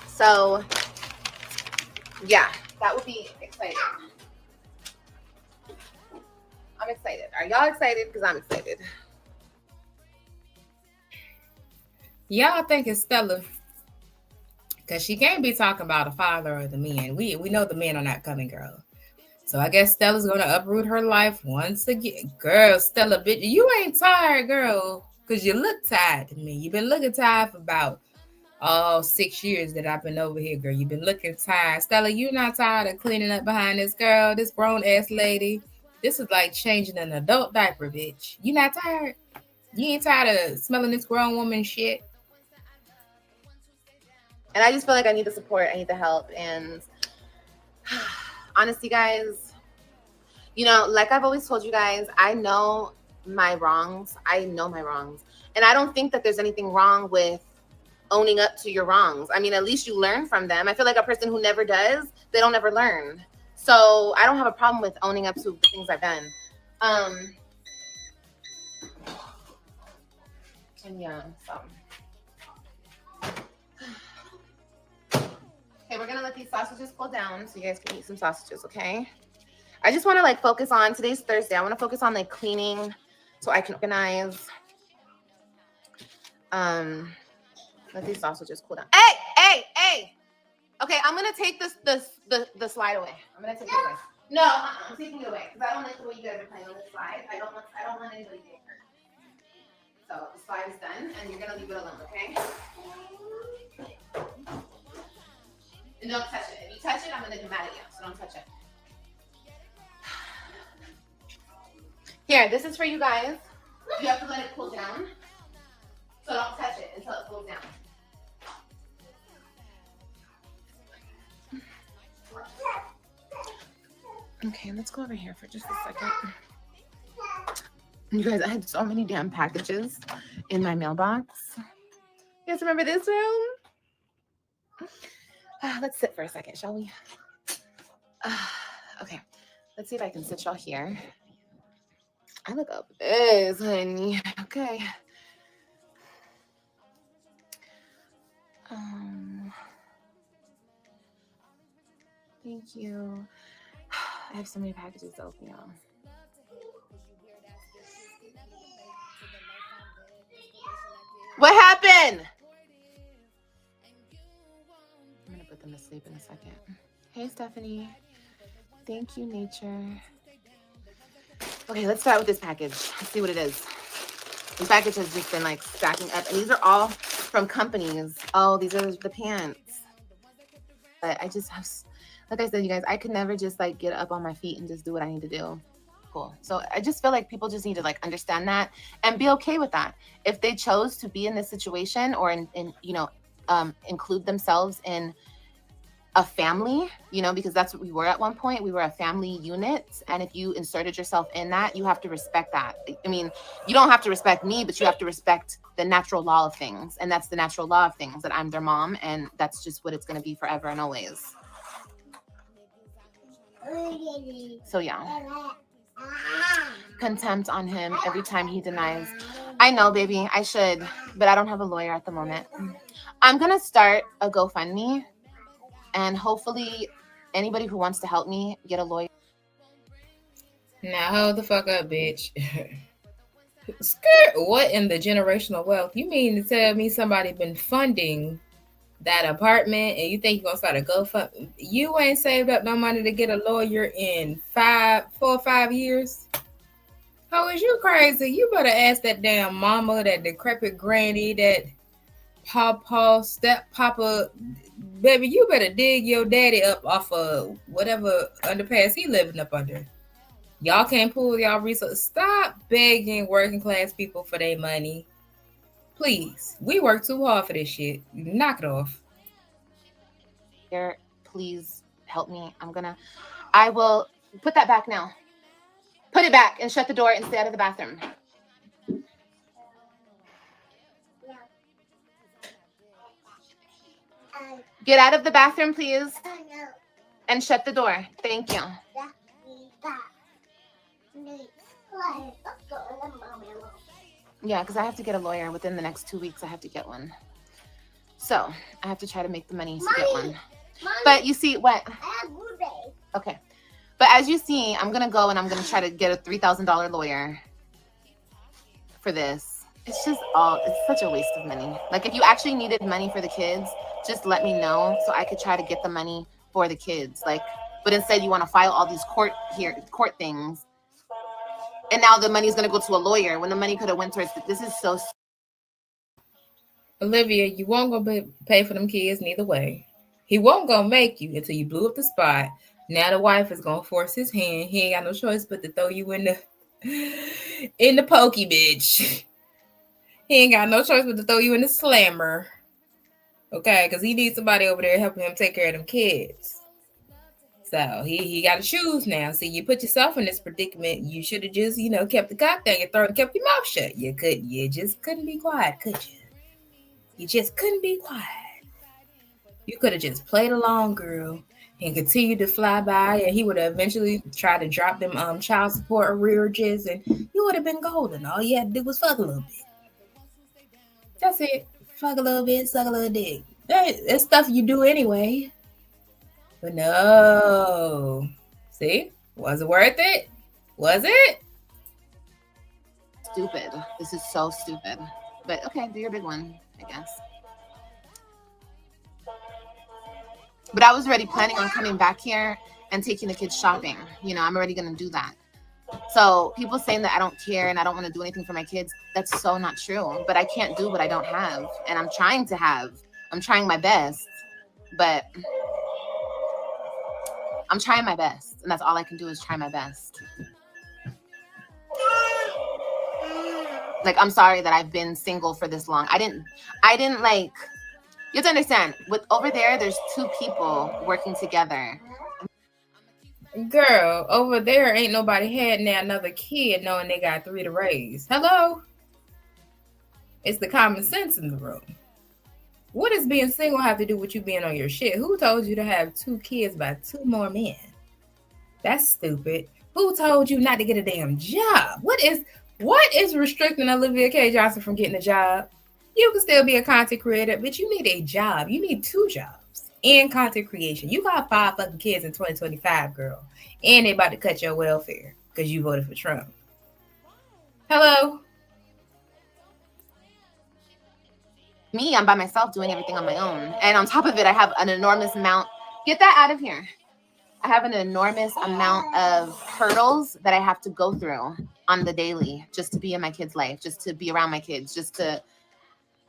So yeah, that would be exciting. I'm excited. Are y'all excited? Because I'm excited. Y'all think it's Stella. Because she can't be talking about a father or the men. We know the men are not coming, girl. So I guess Stella's going to uproot her life once again. Girl, Stella, bitch, you ain't tired, girl. Because you look tired to me. You've been looking tired for about 6 years that I've been over here, girl. You've been looking tired. Stella, you not tired of cleaning up behind this girl, this grown-ass lady? This is like changing an adult diaper, bitch. You not tired? You ain't tired of smelling this grown woman shit? And I just feel like I need the support. I need the help. And honestly, guys, you know, like I've always told you guys, I know my wrongs. And I don't think that there's anything wrong with owning up to your wrongs. I mean, at least you learn from them. I feel like a person who never does, they don't ever learn. So I don't have a problem with owning up to the things I've done. And yeah, so. Okay, we're gonna let these sausages cool down so you guys can eat some sausages, okay? I just wanna like focus on, today's Thursday, I wanna focus on like cleaning so I can organize. Let these sausages cool down. Hey! Okay, I'm gonna take the slide away. I'm gonna take it away. No, I'm taking it away because I don't like the way you guys are playing on this slide. I don't want anybody getting hurt. So the slide is done, and you're gonna leave it alone, okay? And don't touch it. If you touch it, I'm gonna get mad at you. So don't touch it. Here, this is for you guys. You have to let it cool down. So don't touch it until it cools down. Okay, let's go over here for just a second. You guys, I had so many damn packages in my mailbox. You guys remember this room? Let's sit for a second, shall we? Okay, let's see if I can sit y'all here. I look up this, honey. Okay. Thank you. I have so many packages to open, y'all. What happened? I'm gonna put them to sleep in a second. Hey, Stephanie. Thank you, nature. Okay, let's start with this package. Let's see what it is. This package has just been like stacking up, and these are all from companies. Oh, these are the pants. But I just have, like I said, you guys, I could never just like get up on my feet and just do what I need to do. Cool. So I just feel like people just need to like understand that and be okay with that. If they chose to be in this situation or in you know, include themselves in a family, you know, because that's what we were at one point. We were a family unit. And if you inserted yourself in that, you have to respect that. I mean, you don't have to respect me, but you have to respect the natural law of things. And that's the natural law of things, that I'm their mom. And that's just what it's going to be forever and always. So yeah. Contempt on him every time he denies. I know, baby, I should, but I don't have a lawyer at the moment. I'm going to start a GoFundMe. And hopefully anybody who wants to help me get a lawyer. Now hold the fuck up, bitch. Skirt. What in the generational wealth? You mean to tell me somebody been funding that apartment and you think you're gonna start a GoFundMe? You ain't saved up no money to get a lawyer in 4 or 5 years? How is you crazy? You better ask that damn mama, that decrepit granny, that papa, step papa, baby, you better dig your daddy up off of whatever underpass he living up under. Y'all can't pull y'all resources. Stop begging working class people for their money. Please. We work too hard for this shit. Knock it off. Here, please help me. I will put that back now. Put it back and shut the door and stay out of the bathroom. Get out of the bathroom, please. And shut the door. Thank you. Yeah, because I have to get a lawyer within the next 2 weeks. I have to get one. So I have to try to make the money to get one. But you see what? Okay. But as you see, I'm going to go and I'm going to try to get a $3,000 lawyer for this. It's such a waste of money. Like, if you actually needed money for the kids, just let me know so I could try to get the money for the kids. Like, but instead you want to file all these court things. And now the money's going to go to a lawyer when the money could have went towards this is so. Olivia, you won't go pay for them kids neither way. He won't go make you until you blew up the spot. Now the wife is gonna force his hand. He ain't got no choice but to throw you in the pokey, bitch. He ain't got no choice but to throw you in the slammer. Okay, because he needs somebody over there helping him take care of them kids. So he got to choose now. See, you put yourself in this predicament. You should have just, kept the cock down your throat and kept your mouth shut. You just couldn't be quiet, could you? You just couldn't be quiet. You could have just played along, girl, and continued to fly by, and he would have eventually tried to drop them child support arrearages, and you would have been golden. All you had to do was fuck a little bit. That's it. Fuck a little bit, suck a little dick. That's stuff you do anyway. But no. See? Was it worth it? Was it? Stupid. This is so stupid. But okay, do your big one, I guess. But I was already planning on coming back here and taking the kids shopping. I'm already going to do that. So people saying that I don't care and I don't want to do anything for my kids, that's so not true. But I can't do what I don't have. And I'm trying to have. I'm trying my best. But I'm trying my best. And that's all I can do is try my best. Like, I'm sorry that I've been single for this long. I didn't like... You have to understand, over there's 2 people working together. Girl, over there ain't nobody had now another kid knowing they got 3 to raise. Hello? It's the common sense in the room. What does being single have to do with you being on your shit? Who told you to have 2 kids by 2 more men? That's stupid. Who told you not to get a damn job? What is restricting Olivia K. Johnson from getting a job? You can still be a content creator, but you need a job. You need 2 jobs in content creation. You got 5 fucking kids in 2025, girl. And they about to cut your welfare because you voted for Trump. Hello? Me, I'm by myself doing everything on my own. And on top of it, I have an enormous amount. Get that out of here. I have an enormous amount of hurdles that I have to go through on the daily just to be in my kids' life, just to be around my kids,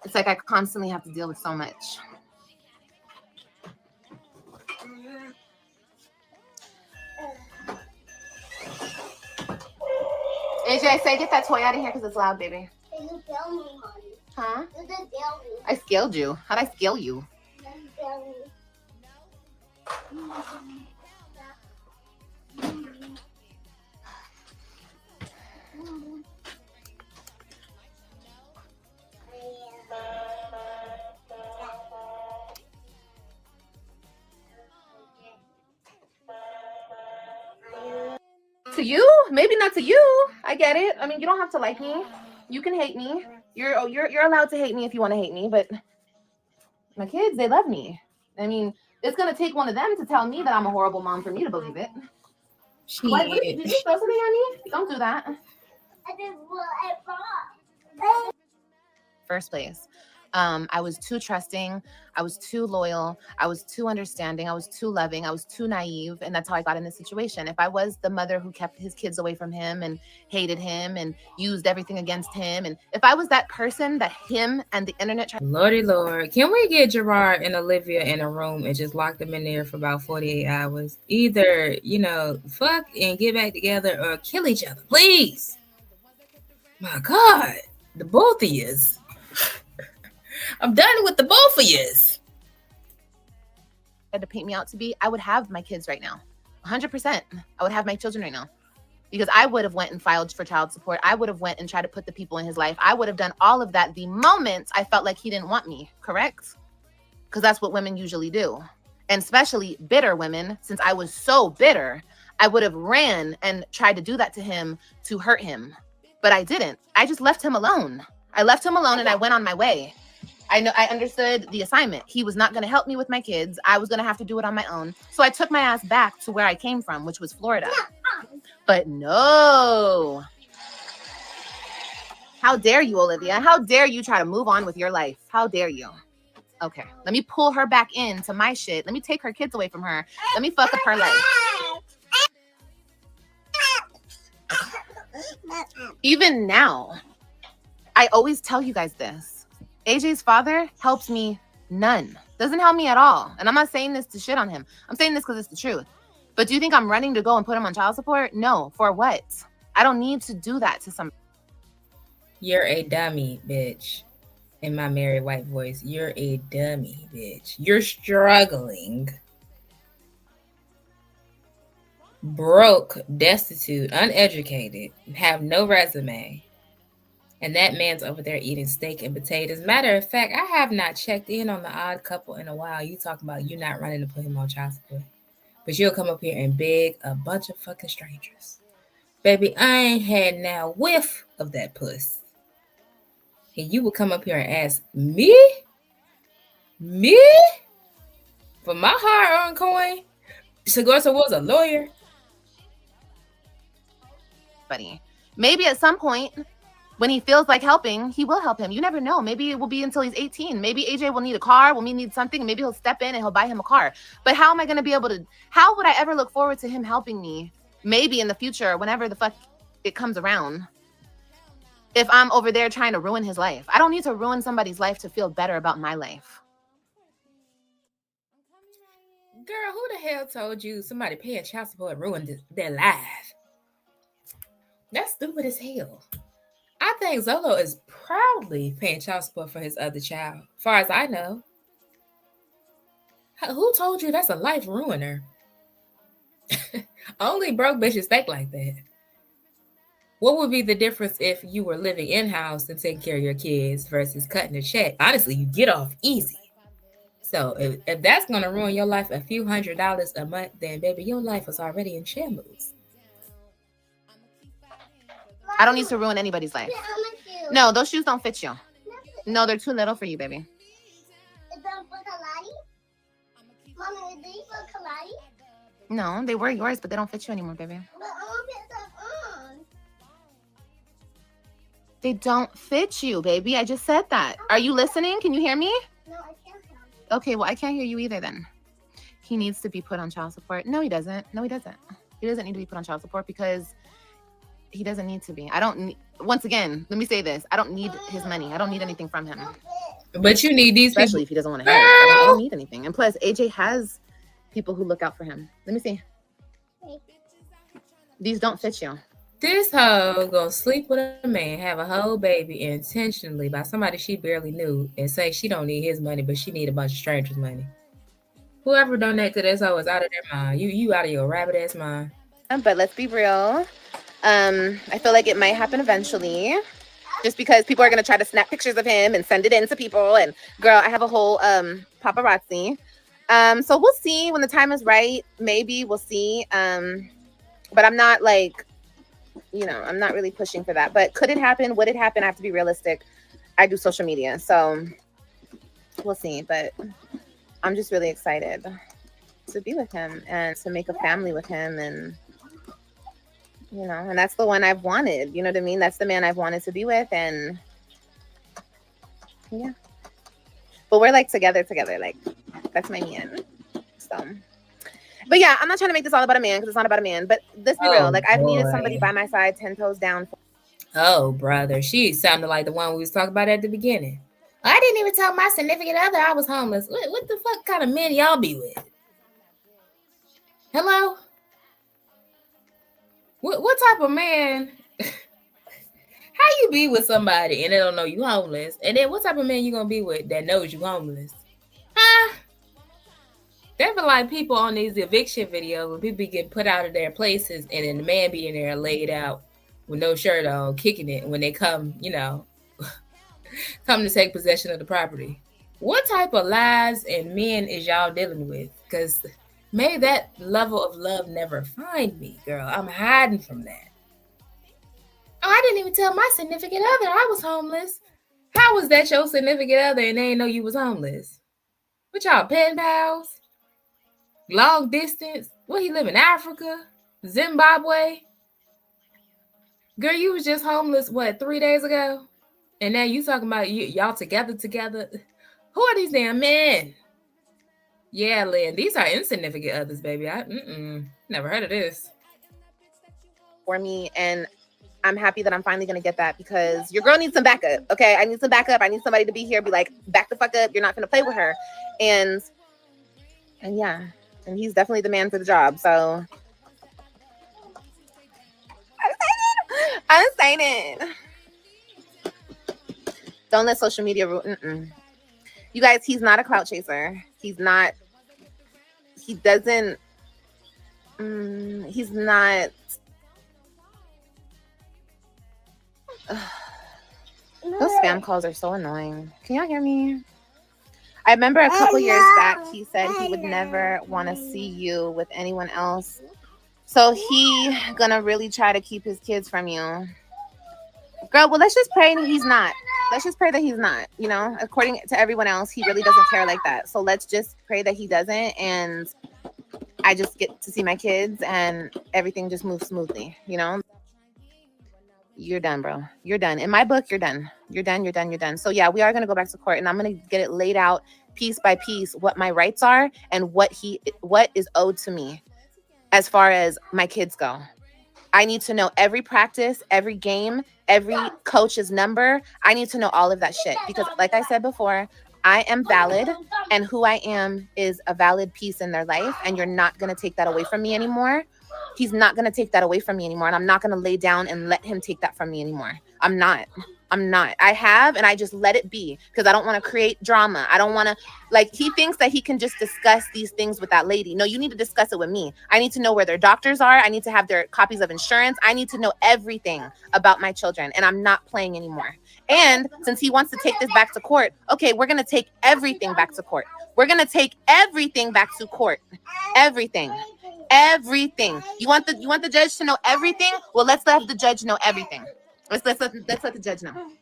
it's like I constantly have to deal with so much. AJ, say get that toy out of here because it's loud, baby. You scale me, Mommy. Huh? You just scale me. I scaled you. How'd I scale you? You scale me. To you? Maybe not to you. I get it. I mean, you don't have to like me. You can hate me. You're allowed to hate me if you want to hate me, but my kids, they love me. I mean, it's gonna take one of them to tell me that I'm a horrible mom for me to believe it. What, did you throw something at me? Don't do that. I did what I bought. First place. I was too trusting. I was too loyal. I was too understanding. I was too loving. I was too naive. And that's how I got in this situation. If I was the mother who kept his kids away from him and hated him and used everything against him, and if I was that person that him and the internet tried. Lordy Lord, can we get Gerard and Olivia in a room and just lock them in there for about 48 hours? Either, fuck and get back together or kill each other, please. My God, the both of yous. I'm done with the both of yous. To paint me out to be, I would have my kids right now. 100%. I would have my children right now. Because I would have went and filed for child support. I would have went and tried to put the people in his life. I would have done all of that the moment I felt like he didn't want me, correct? Because that's what women usually do. And especially bitter women, since I was so bitter, I would have ran and tried to do that to him to hurt him. But I didn't. I just left him alone. I left him alone and I went on my way. I understood the assignment. He was not going to help me with my kids. I was going to have to do it on my own. So I took my ass back to where I came from, which was Florida. But no. How dare you, Olivia? How dare you try to move on with your life? How dare you? Okay, let me pull her back into my shit. Let me take her kids away from her. Let me fuck up her life. Even now, I always tell you guys this. AJ's father helps me none. Doesn't help me at all. And I'm not saying this to shit on him. I'm saying this because it's the truth. But do you think I'm running to go and put him on child support? No. For what? I don't need to do that to somebody. You're a dummy, bitch. In my married white voice, you're a dummy, bitch. You're struggling. Broke, destitute, uneducated, have no resume. And that man's over there eating steak and potatoes. Matter of fact, I have not checked in on the odd couple in a while. You talking about you not running to put him on child support. But you'll come up here and beg a bunch of fucking strangers. Baby, I ain't had now whiff of that puss. And you would come up here and ask me? Me? For my hard-earned coin? Segurso was a lawyer. Buddy, maybe at some point, when he feels like helping, he will help him. You never know. Maybe it will be until he's 18. Maybe AJ will need a car. Will need something. Maybe he'll step in and he'll buy him a car. But how am I going to be able to, how would I ever look forward to him helping me? Maybe in the future, whenever the fuck it comes around, if I'm over there trying to ruin his life. I don't need to ruin somebody's life to feel better about my life. Girl, who the hell told you somebody paying child support ruined their life? That's stupid as hell. I think Zolo is proudly paying child support for his other child, as far as I know. Who told you that's a life ruiner? Only broke bitches think like that. What would be the difference if you were living in-house and taking care of your kids versus cutting a check? Honestly, you get off easy. So if that's going to ruin your life a few $100s a month, then baby, your life is already in shambles. I don't need to ruin anybody's life. No, those shoes don't fit you. No, they're too little for you, baby. No, they were yours, but they don't fit you anymore, baby. They don't fit you, baby. I just said that. Are you listening? Can you hear me? No, I can't. Okay, well, I can't hear you either then. He needs to be put on child support. No, he doesn't. No, he doesn't. He doesn't need to be put on child support because he doesn't need to be. I don't need, once again, let me say this. I don't need his money. I don't need anything from him. But you need these especially people. If he doesn't want to help. I don't need anything. And plus, AJ has people who look out for him. Let me see. These don't fit you. This hoe gonna sleep with a man, have a whole baby intentionally by somebody she barely knew, and say she don't need his money, but she need a bunch of strangers' money. Whoever done that to this hoe is out of their mind. You out of your rabbit ass mind. But let's be real. I feel like it might happen eventually. Just because people are gonna try to snap pictures of him and send it in to people. And girl, I have a whole paparazzi. So we'll see when the time is right. Maybe we'll see. But I'm not like, I'm not really pushing for that. But could it happen? Would it happen? I have to be realistic. I do social media, so we'll see. But I'm just really excited to be with him and to make a family with him. And, and that's the one I've wanted. You know what I mean? That's the man I've wanted to be with. And, yeah. But we're like together. Like that's my man. So, but yeah, I'm not trying to make this all about a man because it's not about a man. But let's be real. Like I've needed somebody by my side, 10 toes down. Oh, brother, she sounded like the one we was talking about at the beginning. I didn't even tell my significant other I was homeless. What the fuck kind of men y'all be with? Hello? What type of man? How you be with somebody and they don't know you homeless? And then what type of man you gonna be with that knows you homeless? Huh? They be like people on these eviction videos when people be getting put out of their places and then the man be in there laid out with no shirt on, kicking it when they come, come to take possession of the property. What type of lies and men is y'all dealing with? Because may that level of love never find me, girl. I'm hiding from that. Oh, I didn't even tell my significant other I was homeless. How was that your significant other and they didn't know you was homeless? What y'all, pen pals? Long distance? Where he live in Africa? Zimbabwe? Girl, you was just homeless, 3 days ago? And now you talking about y'all together? Who are these damn men? Yeah, Lynn, these are insignificant others, baby. I never heard of this. For me, and I'm happy that I'm finally going to get that because your girl needs some backup, okay? I need some backup. I need somebody to be here, be like, back the fuck up. You're not going to play with her. And yeah, and he's definitely the man for the job, so. I'm excited. Don't let social media ruin. You guys, he's not a clout chaser. He's not. He doesn't. He's not. Those spam calls are so annoying. Can y'all hear me? I remember a couple years back, he said he would never want to see you with anyone else. So he gonna really try to keep his kids from you. Girl, well, let's just pray he's not. Let's just pray that he's not, according to everyone else, he really doesn't care like that. So let's just pray that he doesn't. And I just get to see my kids and everything just moves smoothly, You're done, bro. You're done. In my book, you're done. You're done. So yeah, we are going to go back to court and I'm going to get it laid out piece by piece, what my rights are and what is owed to me as far as my kids go. I need to know every practice, every game, every coach's number. I need to know all of that shit because like I said before, I am valid and who I am is a valid piece in their life and you're not going to take that away from me anymore. He's not going to take that away from me anymore. And I'm not going to lay down and let him take that from me anymore. I'm not. I have, and I just let it be because I don't want to create drama. I don't want to, he thinks that he can just discuss these things with that lady. No, you need to discuss it with me. I need to know where their doctors are. I need to have their copies of insurance. I need to know everything about my children, and I'm not playing anymore. And since he wants to take this back to court, okay, we're going to take everything back to court. We're going to take everything back to court. Everything. You want the judge to know everything? Well, let's let the judge know everything. Let's let the judge know.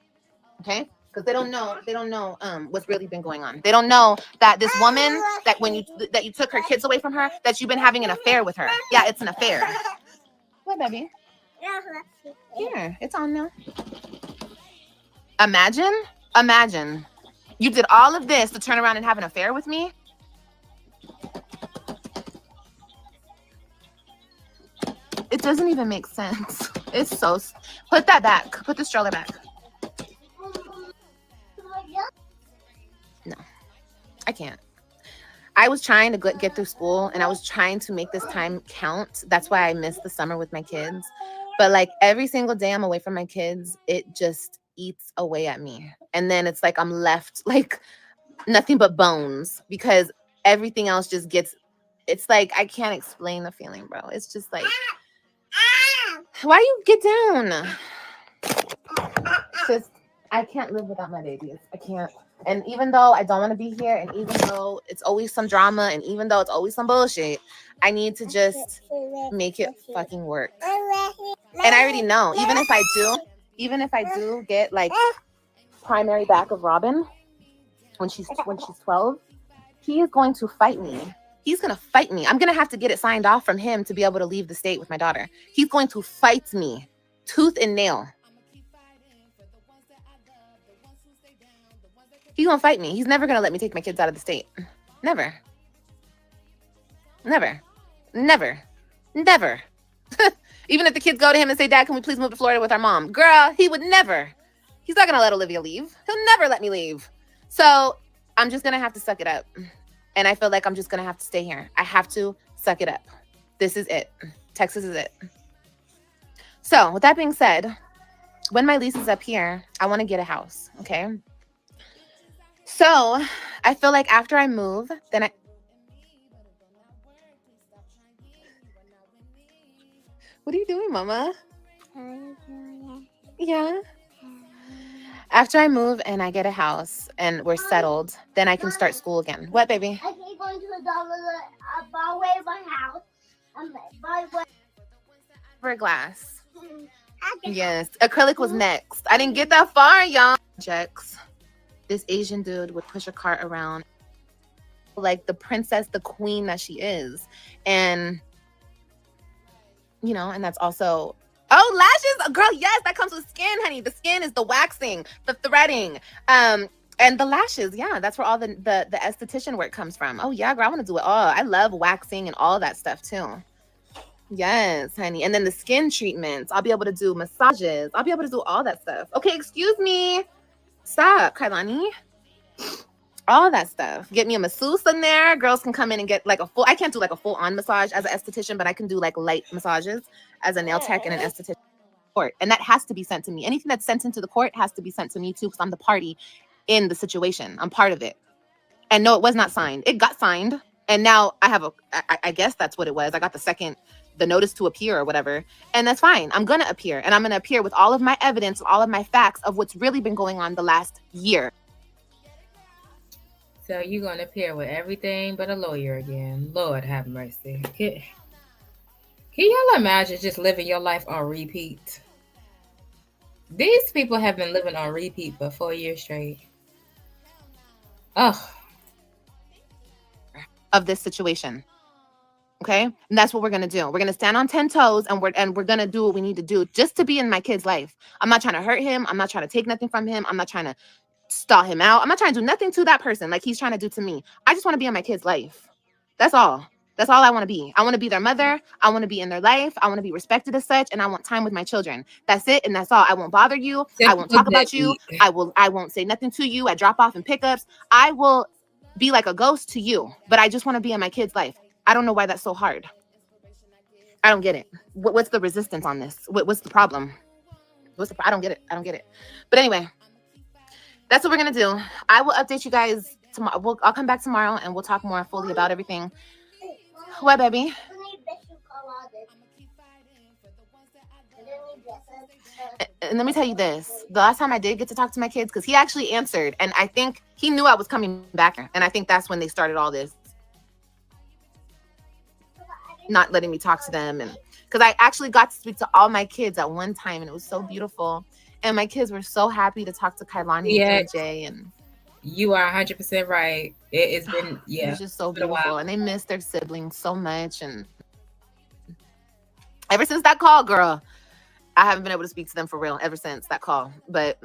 Okay? Because they don't know what's really been going on. They don't know that this woman that that you took her kids away from her, that you've been having an affair with her. Yeah, it's an affair. What, baby? Here, it's on now. Imagine. You did all of this to turn around and have an affair with me? It doesn't even make sense. It's so... Put that back. Put the stroller back. No. I can't. I was trying to get through school, and I was trying to make this time count. That's why I missed the summer with my kids. But, every single day I'm away from my kids, it just eats away at me. And then it's I'm left, nothing but bones. Because everything else just gets... It's I can't explain the feeling, bro. It's just why you get down? Just, I can't live without my babies. I can't. And even though I don't want to be here, and even though it's always some drama, and even though it's always some bullshit, I need to just make it fucking work. And I already know, even if I do get primary back of Robin when she's 12, he is going to fight me. He's going to fight me. I'm going to have to get it signed off from him to be able to leave the state with my daughter. He's going to fight me tooth and nail. He's gonna fight me. He's never gonna let me take my kids out of the state. Never. Never. Never. Never. Even if the kids go to him and say, Dad, can we please move to Florida with our mom? Girl, he would never. He's not gonna let Olivia leave. He'll never let me leave. So I'm just gonna have to suck it up. And I feel like I'm just gonna have to stay here. I have to suck it up. This is it. Texas is it. So with that being said, when my lease is up here, I want to get a house. Okay. So I feel like after I move, then What are you doing, Mama? Yeah. After I move and I get a house and we're settled, then I can start school again. What, baby? I keep going to the dollar by way of my house. By way Glass. Yes. Acrylic was next. I didn't get that far, y'all. This Asian dude would push a cart around like the princess, the queen that she is. And, you know, and that's also, oh, lashes. Girl, yes, that comes with skin, honey. The skin is the waxing, the threading, and the lashes. Yeah, that's where all the esthetician work comes from. Oh, yeah, girl, I want to do it all. I love waxing and all that stuff, too. Yes, honey. And then the skin treatments. I'll be able to do massages. I'll be able to do all that stuff. Okay, excuse me. Stop, Kailani. All that stuff. Get me a masseuse in there. Girls can come in and get like a full, I can't do like a full-on massage as an esthetician, but I can do like light massages as a nail tech and an esthetician. Court. And that has to be sent to me. Anything that's sent into the court has to be sent to me too, because I'm the party in the situation. I'm part of it. And no, it was not signed. It got signed. And now I have I guess that's what it was. I got the notice to appear or whatever. And that's fine. I'm going to appear. And I'm going to appear with all of my evidence, all of my facts of what's really been going on the last year. So you're going to appear with everything but a lawyer again. Lord have mercy. Can y'all imagine just living your life on repeat? These people have been living on repeat for 4 years straight. Oh. Of this situation. Okay. And that's what we're going to do. We're going to stand on 10 toes and we're going to do what we need to do just to be in my kid's life. I'm not trying to hurt him. I'm not trying to take nothing from him. I'm not trying to stall him out. I'm not trying to do nothing to that person like he's trying to do to me. I just want to be in my kid's life. That's all. That's all I want to be. I want to be their mother. I want to be in their life. I want to be respected as such. And I want time with my children. That's it. And that's all. I won't bother you. I won't talk about you. I won't say nothing to you at drop off and pickups. I will be like a ghost to you, but I just want to be in my kid's life. I don't know why that's so hard. I don't get it. What's the resistance on this? What's the problem? I don't get it. I don't get it. But anyway, that's what we're going to do. I will update you guys tomorrow. I'll come back tomorrow and we'll talk more fully about everything. What, baby? And let me tell you this. The last time I did get to talk to my kids, because he actually answered, and I think he knew I was coming back. And I think that's when they started all this. Not letting me talk to them. And because I actually got to speak to all my kids at one time, and it was so beautiful. And my kids were so happy to talk to Kailani and Jay. And you are 100% right. It's been, it was just so beautiful. And they miss their siblings so much. And ever since that call, girl, I haven't been able to speak to them for real ever since that call. But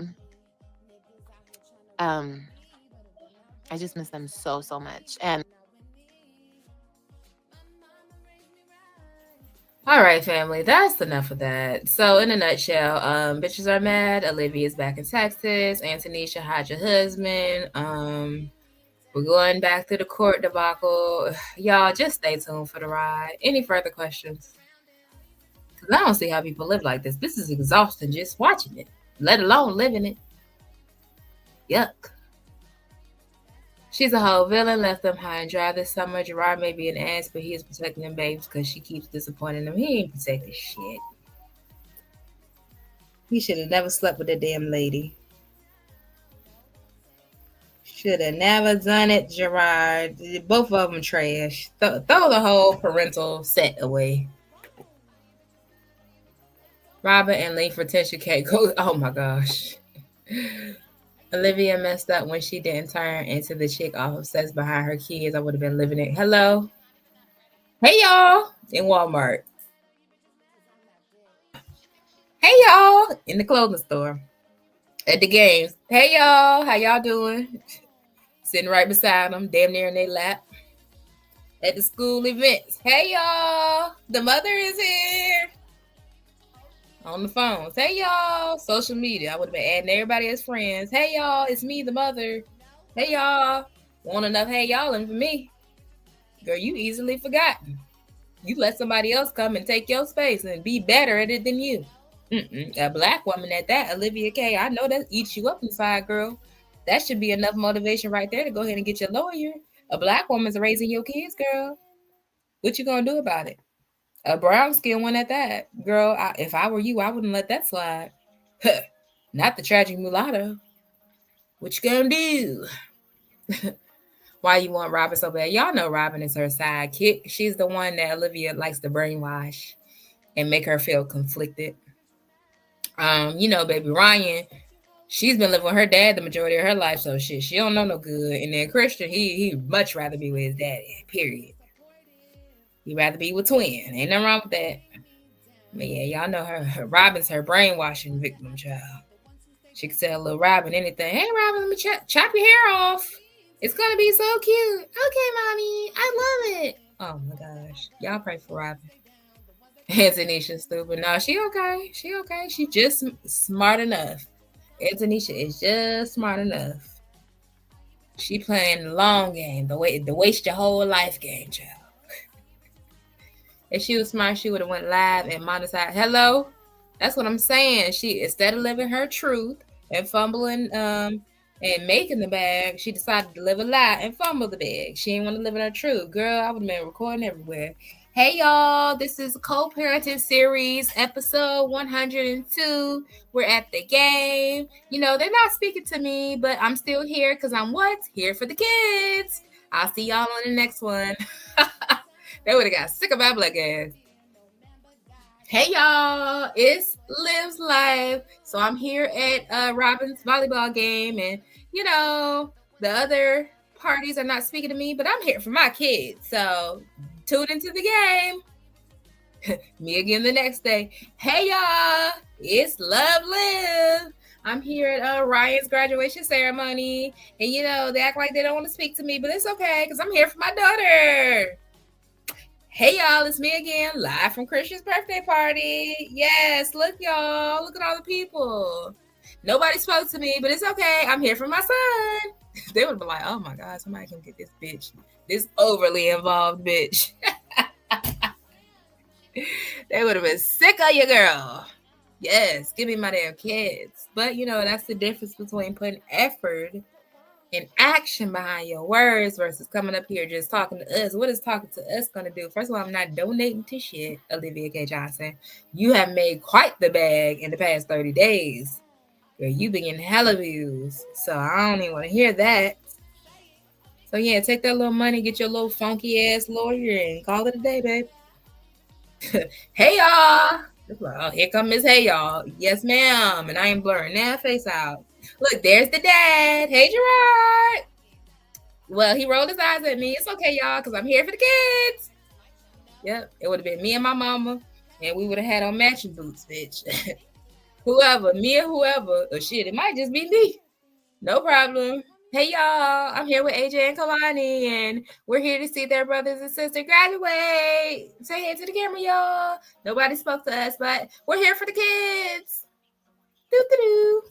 I just miss them so much. And all right, family, that's enough of that. So in a nutshell, bitches are mad. Olivia's back in Texas. Antonisha had your husband. We're going back to the court debacle. Y'all just stay tuned for the ride. Any further questions? Because I don't see how people live like this. This is exhausting just watching it, let alone living it. Yuck. She's a whole villain, left them high and dry this summer. Gerard may be an ass, but he is protecting them babes because she keeps disappointing them. He ain't protecting shit. He should have never slept with that damn lady. Should have never done it, Gerard. Both of them trash. Throw the whole parental set away. Robert and Lee for Tisha K. Go. Oh my gosh. Olivia messed up when she didn't turn into the chick off of sex behind her kids. I would have been living it. Hello. Hey, y'all. In Walmart. Hey, y'all. In the clothing store. At the games. Hey, y'all. How y'all doing? sitting right beside them, damn near in their lap. At the school events. Hey, y'all. The mother is here. On the phones. Hey, y'all. Social media. I would have been adding everybody as friends. Hey, y'all. It's me, the mother. Hey, y'all. Want enough hey, y'all and for me. Girl, you easily forgotten. You let somebody else come and take your space and be better at it than you. A black woman at that, Olivia K. I know that eats you up inside, girl. That should be enough motivation right there to go ahead and get your lawyer. A black woman's raising your kids, girl. What you gonna do about it? A brown skin one at that. Girl, if I were you, I wouldn't let that slide. Not the tragic mulatto. What you gonna do? Why you want Robin so bad? Y'all know Robin is her sidekick. She's the one that Olivia likes to brainwash and make her feel conflicted. Baby Ryan, she's been living with her dad the majority of her life, so shit, she don't know no good. And then Christian, he'd much rather be with his daddy, period. He'd rather be with twin. Ain't nothing wrong with that. But yeah, y'all know her Robin's her brainwashing victim, child. She can tell little Robin anything. Hey, Robin, let me chop your hair off. It's going to be so cute. Okay, Mommy. I love it. Oh, my gosh. Y'all pray for Robin. Antonisha's stupid. No, she okay. She okay. She just smart enough. Antonisha is just smart enough. She playing the long game, the waste your whole life game, child. If she was smart, she would have went live and monetized. Hello? That's what I'm saying. She, instead of living her truth and fumbling and making the bag, she decided to live a lie and fumble the bag. She didn't want to live in her truth. Girl, I would have been recording everywhere. Hey, y'all. This is Co-Parenting Series, episode 102. We're at the game. They're not speaking to me, but I'm still here because I'm what? Here for the kids. I'll see y'all on the next one. They would have got sick of my black ass. Hey, y'all. It's Liv's Life. So I'm here at Robin's volleyball game. And, the other parties are not speaking to me, but I'm here for my kids. So tune into the game. Me again the next day. Hey, y'all. It's Love Live. I'm here at Ryan's graduation ceremony. And, they act like they don't want to speak to me, but it's okay because I'm here for my daughter. Hey, y'all, it's me again, live from Christian's birthday party. Yes, look, y'all. Look at all the people. Nobody spoke to me, but it's okay. I'm here for my son. They would be like, oh, my God, somebody can get this bitch, this overly involved bitch. They would have been sick of you, girl. Yes, give me my damn kids. But, that's the difference between putting effort and action behind your words versus coming up here just talking to us. What is talking to us going to do? First of all, I'm not donating to shit, Olivia K. Johnson. You have made quite the bag in the past 30 days. Girl, you've been getting hella views. So I don't even want to hear that. So yeah, take that little money, get your little funky ass lawyer and call it a day, babe. Hey, y'all. Oh, here come Miss Hey, y'all. Yes, ma'am. And I ain't blurring that face out. Look, there's the dad. Hey, Gerard. Well, he rolled his eyes at me. It's okay, y'all, because I'm here for the kids. Yep, it would have been me and my mama, and we would have had on matching boots, bitch. Whoever, me or whoever, or shit, it might just be me. No problem. Hey, y'all, I'm here with AJ and Kalani, and we're here to see their brothers and sisters graduate. Say hey to the camera, y'all. Nobody spoke to us, but we're here for the kids. Doo-doo-doo.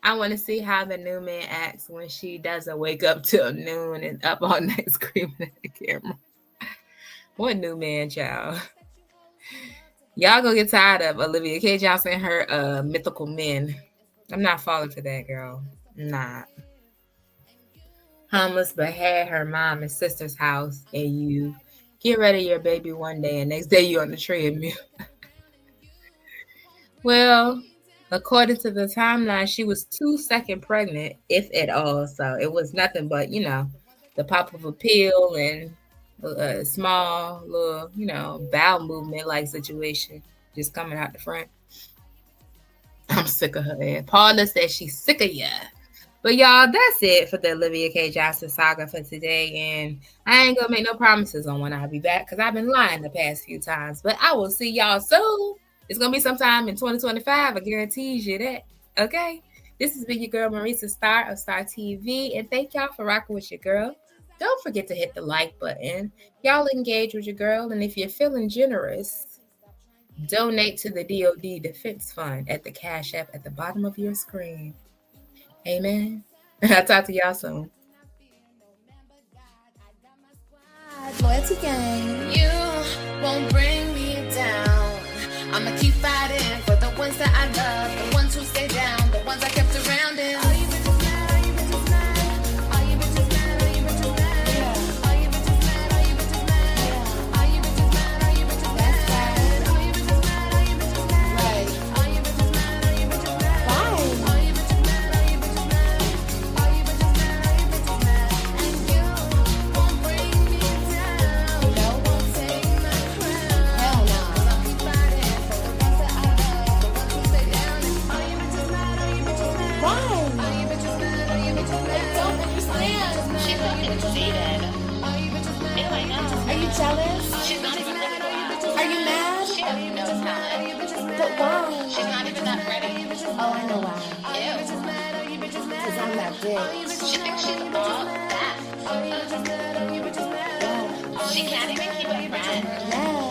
I want to see how the new man acts when she doesn't wake up till noon and up all night screaming at the camera. What new man, child? Y'all gonna get tired of Olivia K. Johnson and her mythical men. I'm not falling for that, girl. I'm not. Homeless, but had her mom and sister's house, and you get rid of your baby one day, and next day you on the treadmill. Well, according to the timeline, she was 2 seconds pregnant, if at all. So it was nothing but, the pop of a pill and a small little, bowel movement like situation just coming out the front. I'm sick of her. And Paula says she's sick of ya. But y'all, that's it for the Olivia K. Johnson saga for today. And I ain't gonna make no promises on when I'll be back because I've been lying the past few times. But I will see y'all soon. It's gonna be sometime in 2025. I guarantee you that. Okay. This has been your girl, Marisa Star of Star TV. And thank y'all for rocking with your girl. Don't forget to hit the like button. Y'all engage with your girl. And if you're feeling generous, donate to the DoD Defense Fund at the Cash App at the bottom of your screen. Amen. I'll talk to y'all soon. Loyalty gang. You won't bring me down. I'ma keep fighting for the ones that I love, the ones who stay down, the ones I kept around. And all you bitches mad, all you bitches mad, all you bitches mad, all you bitches mad, all you bitches mad, all you bitches mad, all you bitches mad, all you bitches mad, all you bitches mad, all you bitches mad, right? All you bitches mad, all you bitches mad, all you bitches mad, all you bitches mad, all you bitches mad, all you bitches mad, and you won't bring me down. No one take my crown. Hell no. I'll keep fighting for the ones that I love, the ones who stay down. All you bitches mad, all you bitches mad. Why? All you bitches mad, all you bitches mad. I don't understand. She's not conceited. All you bitches mad. Ew, I know. Are you jealous? She's not even ready to laugh. Are you mad? She has no talent. But why? She's not even that pretty. Oh, I know why. Ew. Because I'm that bitch. She thinks she's all that. Yeah. She can't even keep a friend. Yeah.